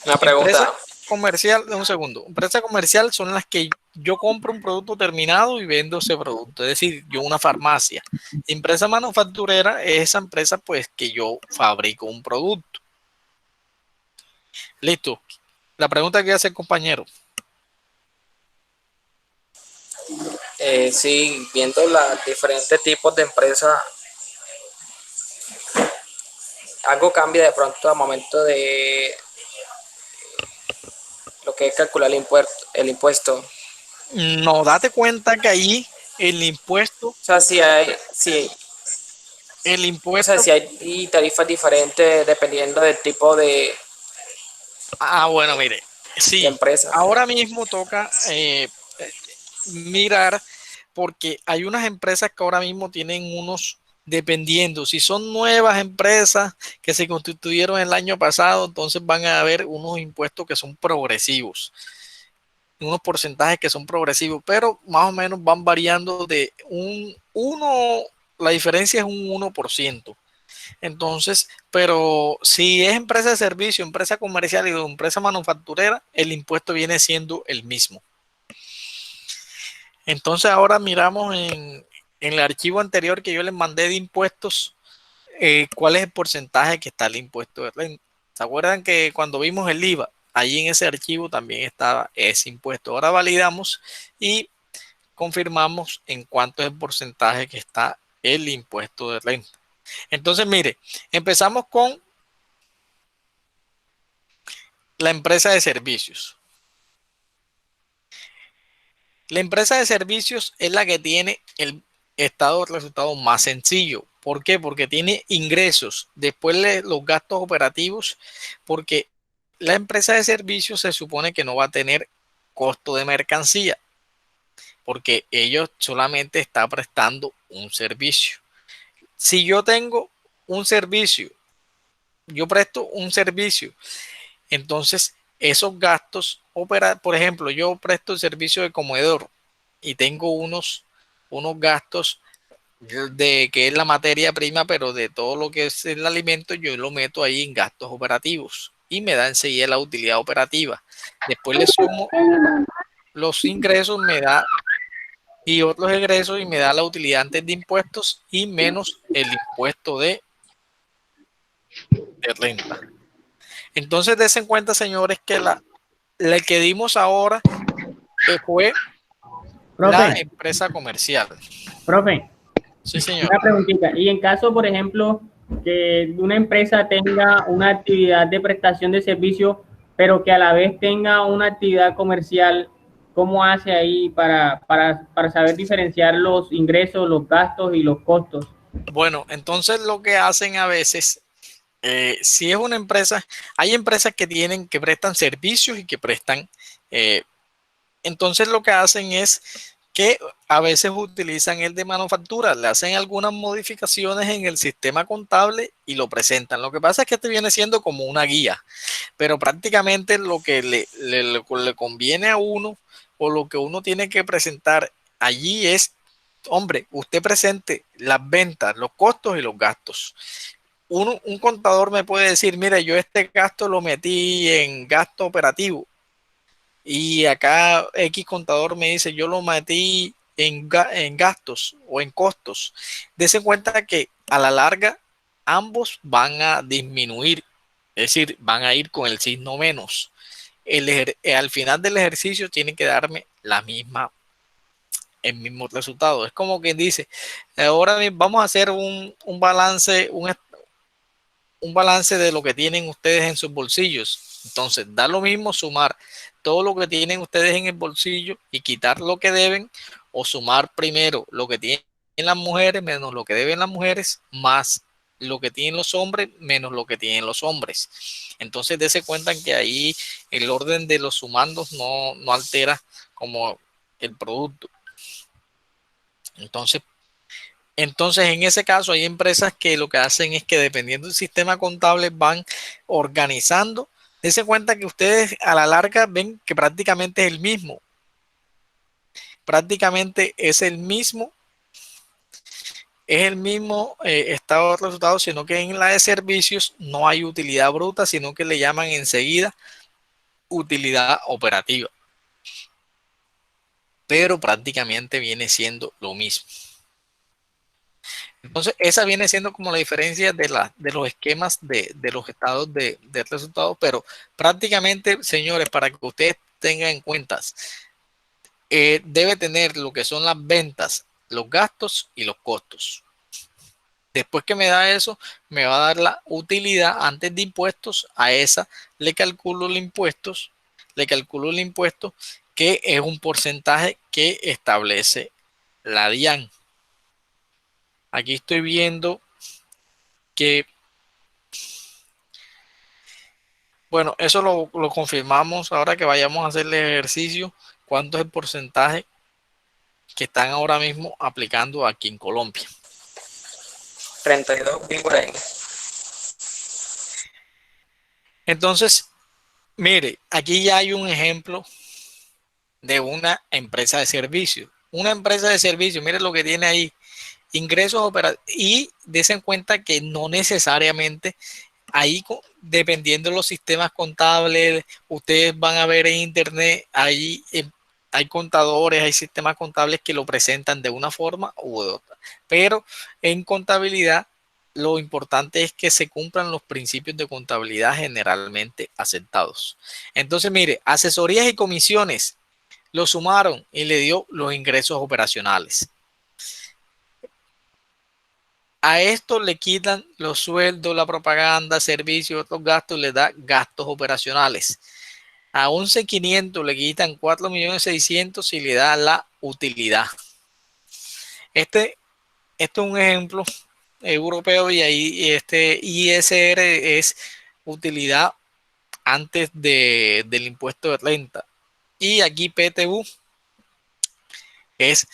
Una pregunta. Empresa comercial, un segundo. Empresa comercial son las que yo compro un producto terminado y vendo ese producto. Es decir, yo una farmacia. Empresa manufacturera es esa empresa pues que yo fabrico un producto. Listo. La pregunta que hace el compañero. Sí, viendo los diferentes tipos de empresas, algo cambia de pronto al momento de lo que es calcular el impuesto. No, date cuenta que ahí el impuesto, O sea, si hay, si, el o sea, impuesto, si hay tarifas diferentes dependiendo del tipo bueno, mire, de sí, empresa. ahora mismo toca mirar porque hay unas empresas que ahora mismo tienen unos, dependiendo, si son nuevas empresas que se constituyeron el año pasado, entonces van a haber unos impuestos que son progresivos, unos porcentajes que son progresivos, pero más o menos van variando de la diferencia es un 1%. Entonces, pero si es empresa de servicio, empresa comercial y empresa manufacturera, el impuesto viene siendo el mismo. Entonces ahora miramos en el archivo anterior que yo les mandé de impuestos, cuál es el porcentaje que está el impuesto de renta. ¿Se acuerdan que cuando vimos el IVA, ahí en ese archivo también estaba ese impuesto? Ahora validamos y confirmamos en cuánto es el porcentaje que está el impuesto de renta. Entonces, mire, empezamos con la empresa de servicios. La empresa de servicios es la que tiene el estado de resultados más sencillo. ¿Por qué? Porque tiene ingresos, después los gastos operativos, porque la empresa de servicios se supone que no va a tener costo de mercancía, porque ellos solamente están prestando un servicio. Si yo tengo un servicio, yo presto un servicio, entonces esos gastos, por ejemplo, yo presto el servicio de comedor y tengo unos gastos de que es la materia prima, pero de todo lo que es el alimento, yo lo meto ahí en gastos operativos y me da enseguida la utilidad operativa. Después le sumo los ingresos, me da y otros egresos y me da la utilidad antes de impuestos y menos el impuesto de renta. Entonces, des en cuenta, señores, que la que dimos ahora fue la Profe, empresa comercial. profe, Sí, señor. una preguntita. Y en caso, por ejemplo, que una empresa tenga una actividad de prestación de servicio, pero que a la vez tenga una actividad comercial, ¿cómo hace ahí para saber diferenciar los ingresos, los gastos y los costos? Bueno, entonces lo que hacen a veces, si es una empresa, hay empresas que prestan servicios y que prestan, entonces lo que hacen es que a veces utilizan el de manufactura, le hacen algunas modificaciones en el sistema contable y lo presentan. Lo que pasa es que este viene siendo como una guía, pero prácticamente lo que le conviene a uno o lo que uno tiene que presentar allí es, hombre, usted presente las ventas, los costos y los gastos. Un contador me puede decir, mira, yo este gasto lo metí en gasto operativo y acá X contador me dice, yo lo metí en gastos o en costos. Dese cuenta que a la larga ambos van a disminuir, es decir, van a ir con el signo menos. Al final del ejercicio tiene que darme el mismo resultado. Es como quien dice, ahora vamos a hacer un balance, un balance de lo que tienen ustedes en sus bolsillos. Entonces, da lo mismo sumar todo lo que tienen ustedes en el bolsillo y quitar lo que deben, o sumar primero lo que tienen las mujeres menos lo que deben las mujeres, más lo que tienen los hombres menos lo que tienen los hombres. Entonces, dése cuenta que ahí el orden de los sumandos no altera como el producto. Entonces, en ese caso hay empresas que lo que hacen es que dependiendo del sistema contable van organizando. Dense cuenta que ustedes a la larga ven que prácticamente es el mismo. Prácticamente es el mismo es el mismo estado de resultados, sino que en la de servicios no hay utilidad bruta, sino que le llaman enseguida utilidad operativa. Pero prácticamente viene siendo lo mismo. Entonces, esa viene siendo como la diferencia de los esquemas de los estados de resultados, pero prácticamente, señores, para que ustedes tengan en cuenta, debe tener lo que son las ventas, los gastos y los costos. Después que me da eso, me va a dar la utilidad antes de impuestos. A esa le calculo el impuesto, que es un porcentaje que establece la DIAN. Aquí estoy viendo que, bueno, eso lo confirmamos ahora que vayamos a hacer el ejercicio, cuánto es el porcentaje que están ahora mismo aplicando aquí en Colombia. 32, bien por ahí. Entonces, mire, aquí ya hay un ejemplo de una empresa de servicio. Una empresa de servicio, mire lo que tiene ahí, ingresos operativos, y des en cuenta que no necesariamente ahí, dependiendo de los sistemas contables, ustedes van a ver en internet, hay contadores, hay sistemas contables que lo presentan de una forma u otra, pero en contabilidad lo importante es que se cumplan los principios de contabilidad generalmente aceptados. Entonces, mire, asesorías y comisiones lo sumaron y le dio los ingresos operacionales. A esto le quitan los sueldos, la propaganda, servicios, otros gastos, le da gastos operacionales. A 11.500 le quitan 4.600.000 y le da la utilidad. Este es un ejemplo europeo, y ahí este ISR es utilidad antes del impuesto de renta. Y aquí PTU es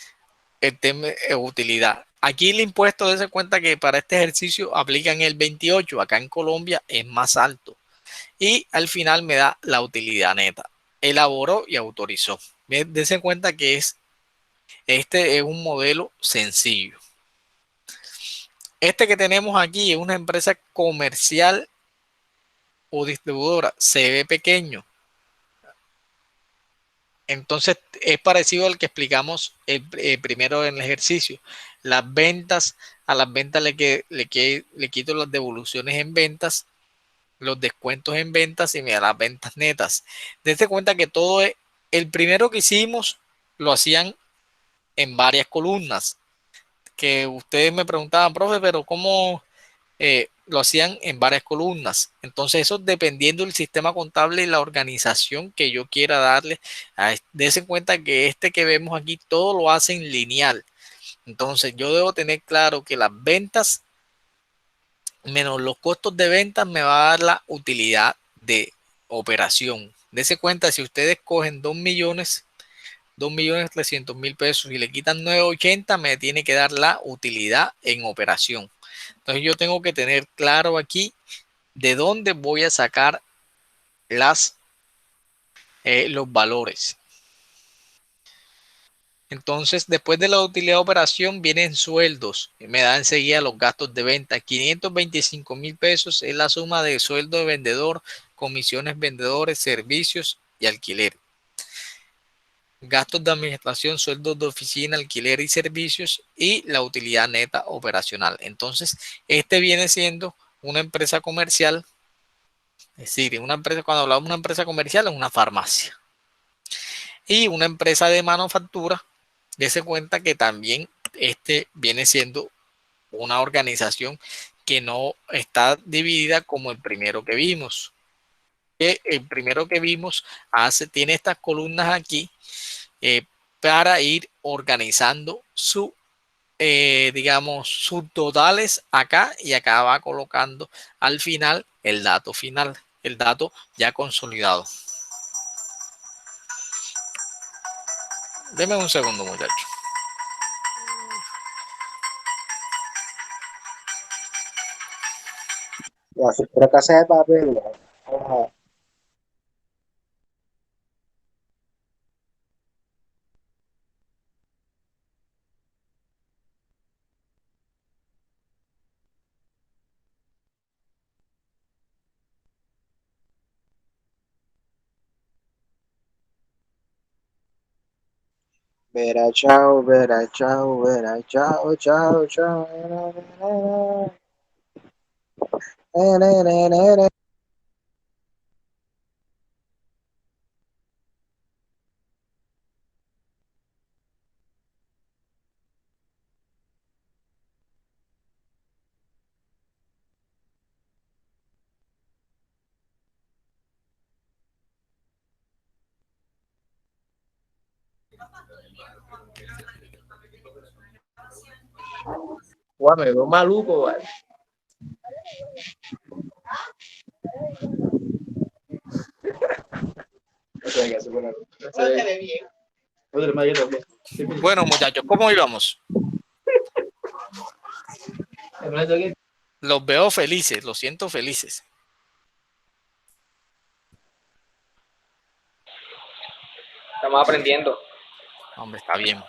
el tema de utilidad. Aquí el impuesto, dése cuenta que para este ejercicio aplican el 28, acá en Colombia es más alto. Y al final me da la utilidad neta. Elaboró y autorizó. Dése cuenta que este es un modelo sencillo. Este que tenemos aquí es una empresa comercial o distribuidora, se ve pequeño. Entonces es parecido al que explicamos primero en el ejercicio. Las ventas, a las ventas le quito las devoluciones en ventas, los descuentos en ventas y me da las ventas netas. Dense cuenta que el primero que hicimos lo hacían en varias columnas, que ustedes me preguntaban, profe, pero ¿cómo lo hacían en varias columnas? Entonces eso dependiendo del sistema contable y la organización que yo quiera darle. Dense cuenta que este que vemos aquí todo lo hacen lineal. Entonces yo debo tener claro que las ventas menos los costos de ventas me va a dar la utilidad de operación. Dese cuenta, si ustedes cogen 2.300.000 pesos y le quitan 980, me tiene que dar la utilidad en operación. Entonces yo tengo que tener claro aquí de dónde voy a sacar los valores. Entonces, después de la utilidad de operación vienen sueldos. Me da enseguida los gastos de venta. 525.000 pesos es la suma de sueldo de vendedor, comisiones vendedores, servicios y alquiler. Gastos de administración, sueldos de oficina, alquiler y servicios, y la utilidad neta operacional. Entonces, este viene siendo una empresa comercial. Es decir, cuando hablamos de una empresa comercial, es una farmacia. Y una empresa de manufactura, dése cuenta que también este viene siendo una organización que no está dividida como el primero que vimos. El primero que vimos tiene estas columnas aquí para ir organizando digamos, sus totales acá, y acá va colocando al final, el dato ya consolidado. Deme un segundo, muchachos. Ya, si fuera casa de papel, ajá. Vera, chao, vera, chao, vera, chao, chao, chao. Guau, me veo maluco, vale. Bueno, muchachos, ¿cómo íbamos? Los veo felices, los siento felices. Estamos aprendiendo. Hombre, está bien.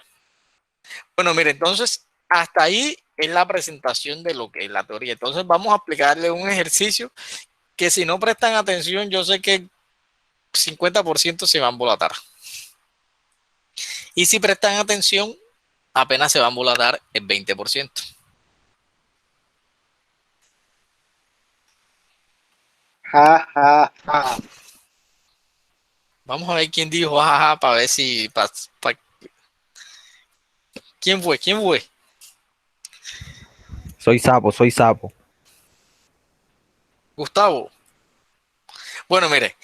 Bueno, mire, entonces, hasta ahí es la presentación de lo que es la teoría. Entonces, vamos a aplicarle un ejercicio que si no prestan atención, yo sé que 50% se van a embolatar. Y si prestan atención, apenas se va a embolatar el 20%. Ja, ja, ja. Vamos a ver quién dijo jaja para ver si... ¿Quién fue? ¿Quién fue? Soy sapo, soy sapo. Gustavo. Bueno, mire,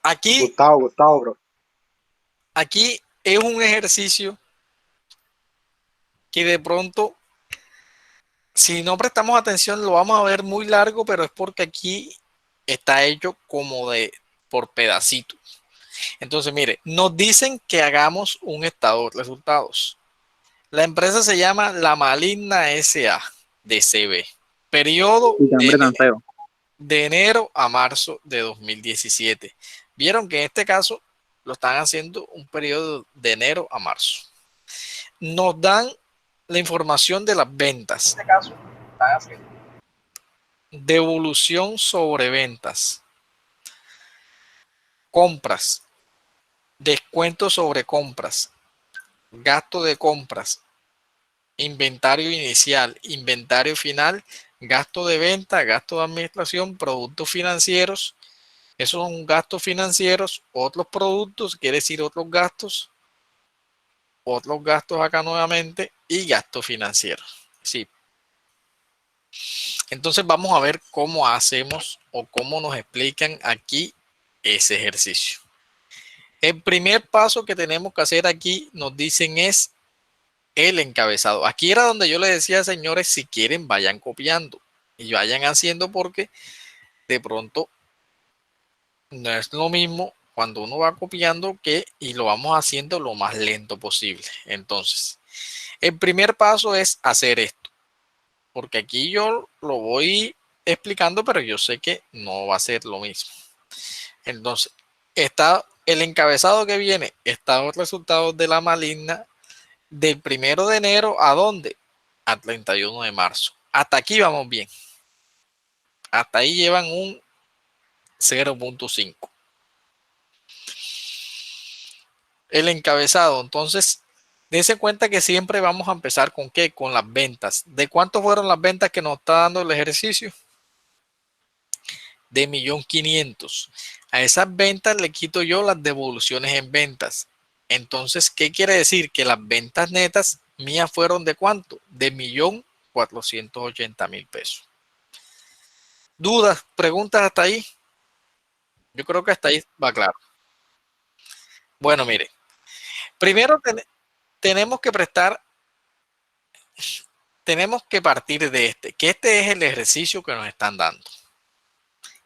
Gustavo, bro. aquí es un ejercicio que de pronto, si no prestamos atención, lo vamos a ver muy largo, pero es porque aquí está hecho como por pedacitos. Entonces, mire, nos dicen que hagamos un estado de resultados. La empresa se llama La Maligna S.A. de CB. Periodo de enero a marzo de 2017. Vieron que en este caso lo están haciendo un periodo de enero a marzo. Nos dan la información de las ventas. En este caso, están haciendo devolución sobre ventas, compras, descuento sobre compras, gasto de compras, inventario inicial, inventario final, gasto de venta, gasto de administración, productos financieros. Esos son gastos financieros, otros productos, quiere decir otros gastos acá nuevamente y gastos financieros. Sí. Entonces vamos a ver cómo hacemos o cómo nos explican aquí ese ejercicio. El primer paso que tenemos que hacer aquí, nos dicen, es el encabezado. Aquí era donde yo les decía, señores, si quieren vayan copiando y vayan haciendo, porque de pronto no es lo mismo cuando uno va copiando y lo vamos haciendo lo más lento posible. Entonces, el primer paso es hacer esto, porque aquí yo lo voy explicando, pero yo sé que no va a ser lo mismo. Entonces, está el encabezado que viene, están los resultados de La Maligna del 1 de enero a ¿dónde? A 31 de marzo. Hasta aquí vamos bien. Hasta ahí llevan un 0.5. El encabezado, entonces, dense cuenta que siempre vamos a empezar con ¿qué? Con las ventas. ¿De cuánto fueron las ventas que nos está dando el ejercicio? De 1.500.000. A esas ventas le quito yo las devoluciones en ventas. Entonces, ¿qué quiere decir? Que las ventas netas mías fueron ¿de cuánto? De 1.480.000 pesos. ¿Dudas? ¿Preguntas hasta ahí? Yo creo que hasta ahí va claro. Bueno, mire. Primero tenemos que partir de que este es el ejercicio que nos están dando.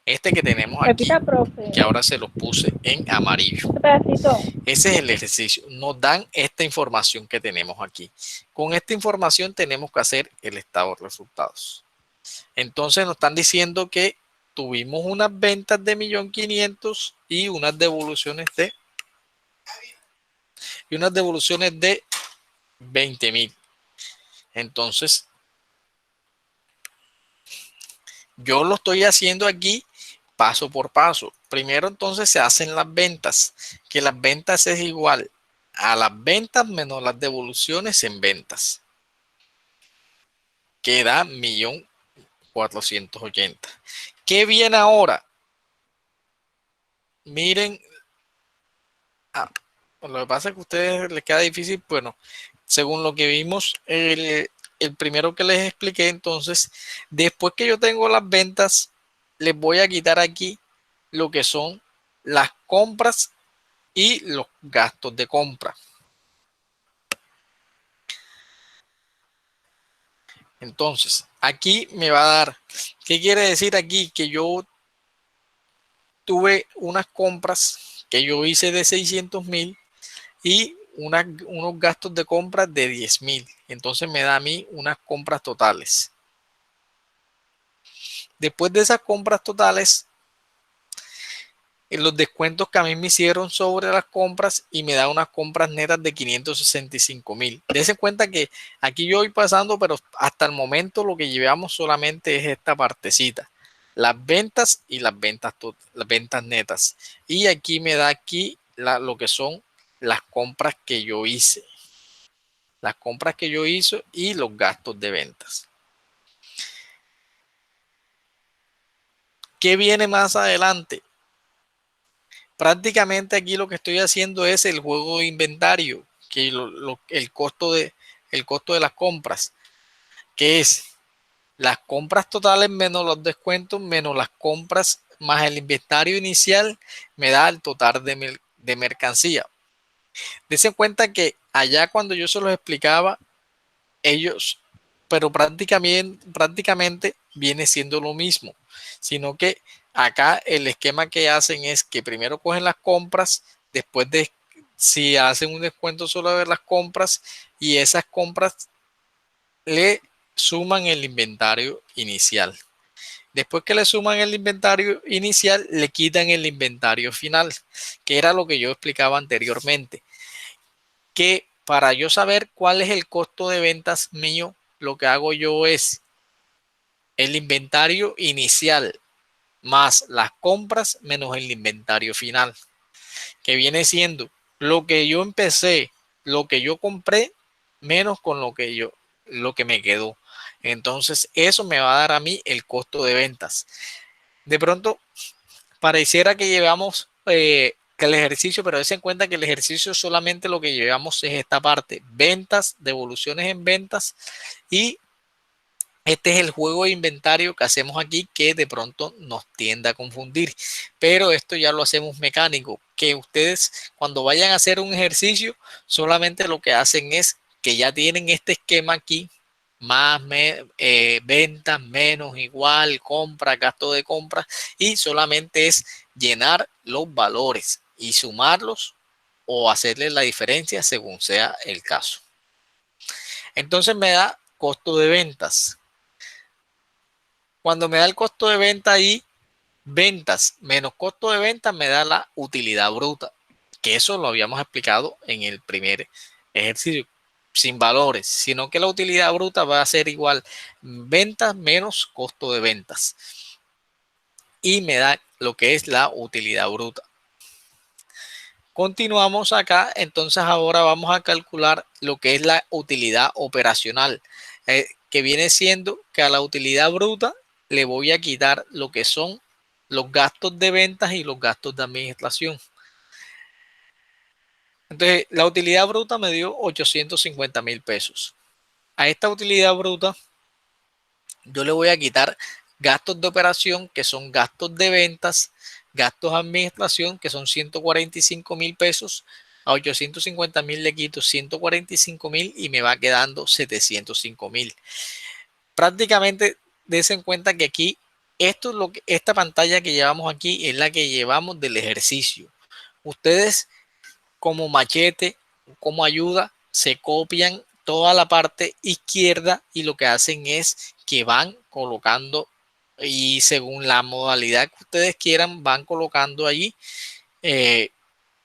Este que tenemos aquí, Repita, profe. que ahora se los puse en amarillo. Este pedacito. Ese es el ejercicio. Nos dan esta información que tenemos aquí. Con esta información tenemos que hacer el estado de resultados. Entonces nos están diciendo que tuvimos unas ventas de 1.500.000 y unas devoluciones de 20.000. Entonces, yo lo estoy haciendo aquí paso por paso. Primero, entonces, se hacen las ventas, que las ventas es igual a las ventas menos las devoluciones en ventas, que da 1.480.000. ¿Qué viene ahora? Miren, lo que pasa es que a ustedes les queda difícil, bueno, según lo que vimos, el primero que les expliqué, entonces, después que yo tengo las ventas, les voy a quitar aquí lo que son las compras y los gastos de compra. Entonces, aquí me va a dar, ¿qué quiere decir aquí? Que yo tuve unas compras que yo hice de 600.000 y unos gastos de compra de 10.000. Entonces me da a mí unas compras totales. Después de esas compras totales, los descuentos que a mí me hicieron sobre las compras y me da unas compras netas de 565.000. Dense cuenta que aquí yo voy pasando, pero hasta el momento lo que llevamos solamente es esta partecita. Las ventas y las ventas netas. Y aquí me da aquí lo que son las compras que yo hice. Las compras que yo hice y los gastos de ventas. ¿Qué viene más adelante? Prácticamente aquí lo que estoy haciendo es el juego de inventario, que el costo de las compras, que es las compras totales menos los descuentos, menos las compras más el inventario inicial, me da el total de mercancía. Dense cuenta que allá cuando yo se los explicaba, ellos, pero prácticamente viene siendo lo mismo, sino que acá el esquema que hacen es que primero cogen las compras, después de si hacen un descuento solo de las compras y esas compras le suman el inventario inicial. Después que le suman el inventario inicial, le quitan el inventario final, que era lo que yo explicaba anteriormente, que para yo saber cuál es el costo de ventas mío, lo que hago yo es el inventario inicial más las compras menos el inventario final, que viene siendo lo que yo empecé, lo que yo compré, menos con lo que me quedó. Entonces, eso me va a dar a mí el costo de ventas. De pronto, pareciera que llevamos que el ejercicio, pero dense en cuenta que el ejercicio solamente lo que llevamos es esta parte, ventas, devoluciones en ventas, y este es el juego de inventario que hacemos aquí que de pronto nos tiende a confundir, pero esto ya lo hacemos mecánico, que ustedes cuando vayan a hacer un ejercicio solamente lo que hacen es que ya tienen este esquema aquí, más ventas, menos igual, compra, gasto de compra, y solamente es llenar los valores y sumarlos o hacerle la diferencia según sea el caso. Entonces me da costo de ventas. Cuando me da el costo de venta ahí, ventas menos costo de venta me da la utilidad bruta, que eso lo habíamos explicado en el primer ejercicio, sin valores, sino que la utilidad bruta va a ser igual ventas menos costo de ventas. Y me da lo que es la utilidad bruta. Continuamos acá, entonces ahora vamos a calcular lo que es la utilidad operacional, que viene siendo que a la utilidad bruta le voy a quitar lo que son los gastos de ventas y los gastos de administración. Entonces, la utilidad bruta me dio 850.000 pesos. A esta utilidad bruta yo le voy a quitar gastos de operación, que son gastos de ventas, gastos de administración, que son 145.000 pesos. A 850.000 le quito 145.000 y me va quedando 705.000. Prácticamente dense en cuenta que aquí esta pantalla que llevamos aquí es la que llevamos del ejercicio. Ustedes como machete, como ayuda, se copian toda la parte izquierda y lo que hacen es que van colocando, y según la modalidad que ustedes quieran, van colocando allí,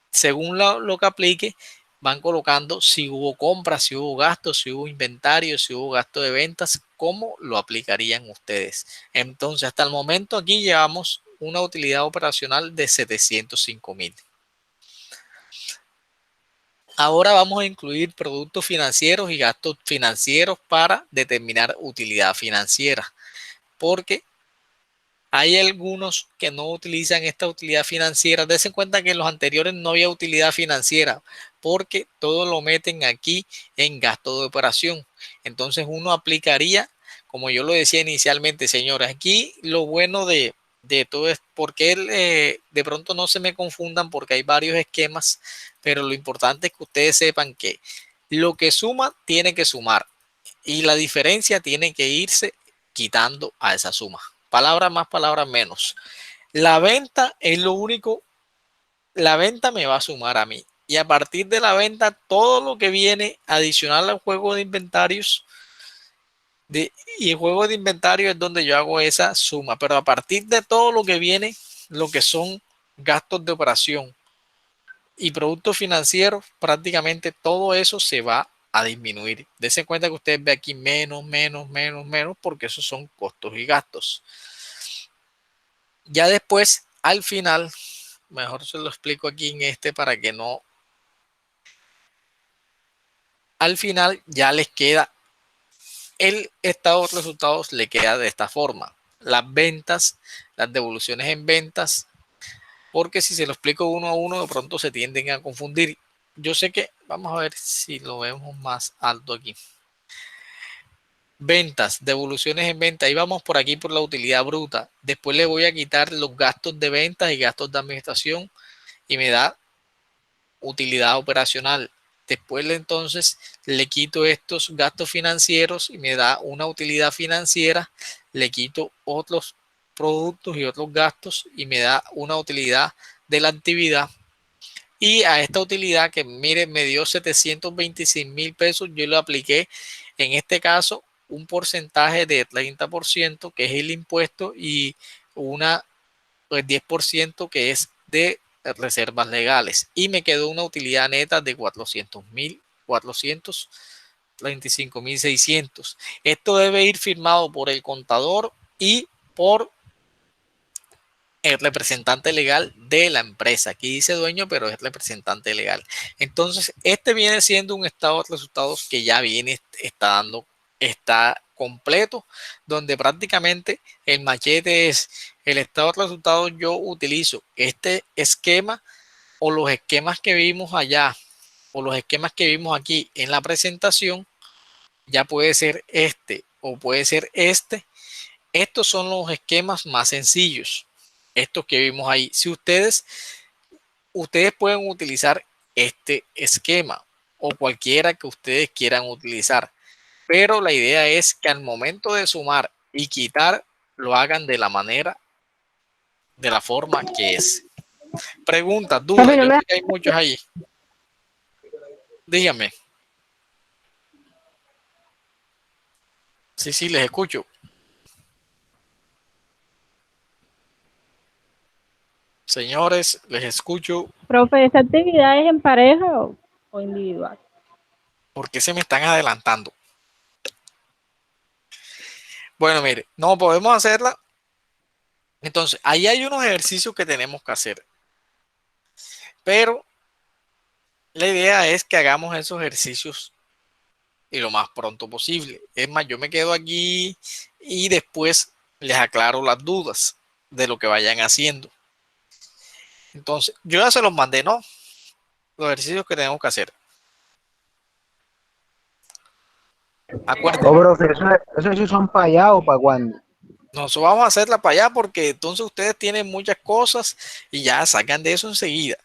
según lo que aplique, van colocando si hubo compras, si hubo gastos, si hubo inventario, si hubo gasto de ventas, cómo lo aplicarían ustedes. Entonces, hasta el momento aquí llevamos una utilidad operacional de 705.000. Ahora vamos a incluir productos financieros y gastos financieros para determinar utilidad financiera, porque hay algunos que no utilizan esta utilidad financiera. Dense cuenta que en los anteriores no había utilidad financiera porque todo lo meten aquí en gasto de operación. Entonces uno aplicaría, como yo lo decía inicialmente, señores, aquí lo bueno de todo es porque de pronto no se me confundan porque hay varios esquemas, pero lo importante es que ustedes sepan que lo que suma tiene que sumar y la diferencia tiene que irse quitando a esa suma. Palabras más, palabras menos. La venta es lo único, la venta me va a sumar a mí. Y a partir de la venta, todo lo que viene adicional al juego de inventarios, y el juego de inventario es donde yo hago esa suma. Pero a partir de todo lo que viene, lo que son gastos de operación y productos financieros, prácticamente todo eso se va a disminuir. Dense cuenta que ustedes ven aquí menos, porque esos son costos y gastos. Ya después, al final, mejor se lo explico aquí en este para que no. Al final ya les queda el estado de resultados, le queda de esta forma. Las ventas, las devoluciones en ventas, porque si se lo explico uno a uno, de pronto se tienden a confundir. Yo sé que, vamos a ver si lo vemos más alto aquí. Ventas, devoluciones en venta. Ahí vamos por aquí por la utilidad bruta. Después le voy a quitar los gastos de ventas y gastos de administración y me da utilidad operacional. Después entonces le quito estos gastos financieros y me da una utilidad financiera. Le quito otros productos y otros gastos y me da una utilidad de la actividad. Y a esta utilidad que miren me dio 726,000 pesos, yo le apliqué en este caso un porcentaje de 30% que es el impuesto y una 10% que es de reservas legales y me quedó una utilidad neta de 435,600. Esto debe ir firmado por el contador y por el representante legal de la empresa. Aquí dice dueño, pero es representante legal. Entonces, este viene siendo un estado de resultados que ya está completo, donde prácticamente el machete es el estado de resultados. Yo utilizo este esquema o los esquemas que vimos allá o los esquemas que vimos aquí en la presentación. Ya puede ser este o puede ser este. Estos son los esquemas más sencillos. Estos que vimos ahí. Si ustedes pueden utilizar este esquema o cualquiera que ustedes quieran utilizar. Pero la idea es que al momento de sumar y quitar, lo hagan de la forma que es. Preguntas, dudas, yo sé que hay muchos ahí. Díganme. Sí, les escucho. Señores, les escucho. Profe, ¿esta actividad es en pareja o individual? ¿Por qué se me están adelantando? Bueno, mire, no podemos hacerla. Entonces, ahí hay unos ejercicios que tenemos que hacer. Pero la idea es que hagamos esos ejercicios y lo más pronto posible. Es más, yo me quedo aquí y después les aclaro las dudas de lo que vayan haciendo. Entonces, yo ya se los mandé, ¿no? Los ejercicios que tenemos que hacer. Acuérdense. Oh, profe, ¿eso son para allá o para cuándo? Nosotros vamos a hacerla para allá porque entonces ustedes tienen muchas cosas y ya sacan de eso enseguida.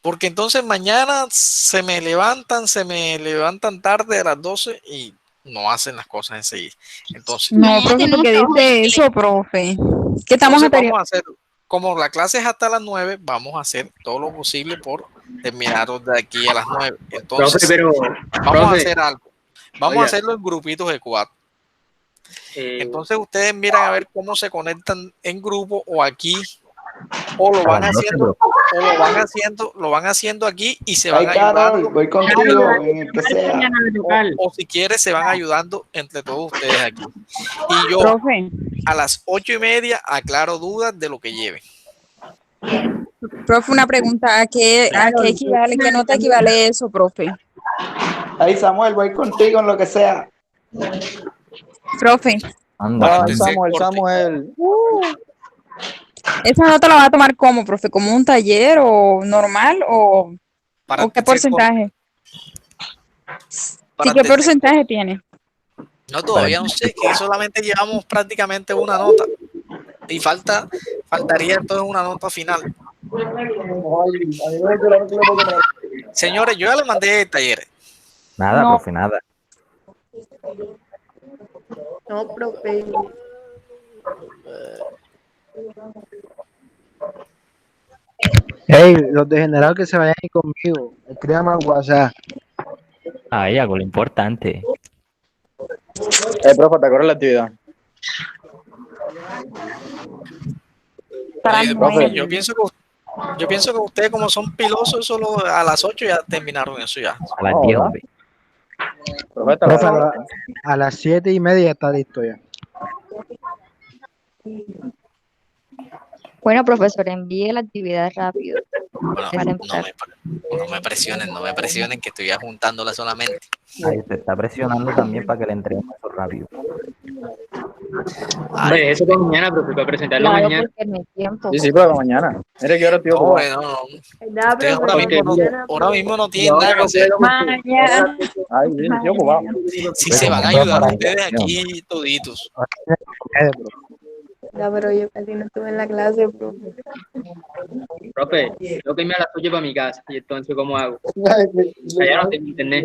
Porque entonces mañana se me levantan tarde a las 12 y no hacen las cosas enseguida. Entonces, No, profe, porque dice eso, profe. ¿Qué estamos vamos a hacer, como la clase es hasta las 9, vamos a hacer todo lo posible por terminar de aquí a las 9. Entonces, vamos a hacer algo. Vamos a hacerlo en grupitos de 4. Entonces ustedes miran a ver cómo se conectan en grupo o aquí, o lo van haciendo aquí y se van ayudando. Voy contigo en el que sea. O si quieres se van ayudando entre todos ustedes aquí. Y yo Profe, a las 8:30 aclaro dudas de lo que lleven. Profe, una pregunta, ¿a qué equivale, qué nota equivale eso, profe? Ahí, Samuel, voy contigo en lo que sea. Profe, Anda, Ay, Samuel, Samuel. ¿esa nota la va a tomar como, profe? ¿Como un taller o normal o Para qué el tercer corte. porcentaje? Para Sí, el ¿qué tercer porcentaje tiene? No, todavía no sé, que solamente llevamos prácticamente una nota. Y faltaría entonces una nota final. Señores, yo ya le mandé el taller. nada, No. profe, nada. No, profe. Hey, los degenerados que se vayan ahí conmigo. Escríbame al WhatsApp. Ay, algo lo importante. Profe, ¿te acuerdas la actividad? Para Oye, nueve. yo pienso que ustedes, como son pilosos, solo a las 8 ya terminaron eso ya. A las 10, hombre. Profe, a las 7:30 está listo ya. Bueno, profesor, envíe la actividad rápido. Bueno, Para empezar. no me presionen, que estoy ya juntándola solamente. Ahí te está presionando también para que le entreguemos eso rápido. Hombre, eso para mañana, profe, para presentarlo Claro, mañana. porque no hay tiempo. Sí, pero mañana. Mira que ahora tío. No, ustedes ahora mismo no tienen nada que hacer. Mañana. Ay, tío, ocupado. Si se van a ayudar ustedes aquí toditos. Ya, pero yo casi no estuve en la clase, profe. Profe, tengo que irme a las 8 para mi casa. Y entonces, ¿cómo hago? Allá no tengo internet.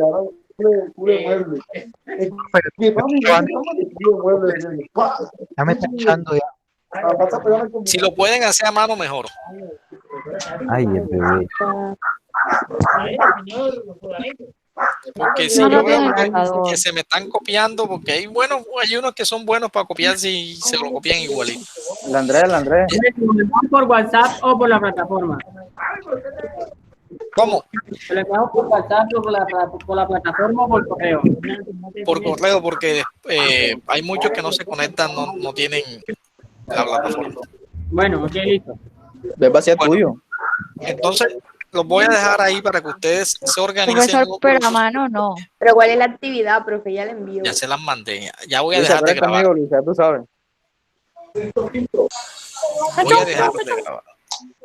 Ya me está echando ya. Si lo pueden hacer a mano, mejor. Ay, el bebé. Porque si yo veo que se me están copiando, porque hay unos que son buenos para copiarse y se lo copian igualito. La Andrés. ¿Por WhatsApp o por la plataforma? ¿Cómo? ¿Se lo enviamos por WhatsApp o por la plataforma o por correo? Por correo, porque hay muchos que no se conectan, no tienen la plataforma. Bueno, ok, listo. Debe ser tuyo. Entonces, los voy a dejar ahí para que ustedes se organicen. Profesor, pero a mano no. Pero ¿cuál es la actividad, profe? Ya la envío. Ya se las mandé. Ya voy a dejar de grabar. Amigo, Luisa, tú sabes. Voy a dejar de grabar.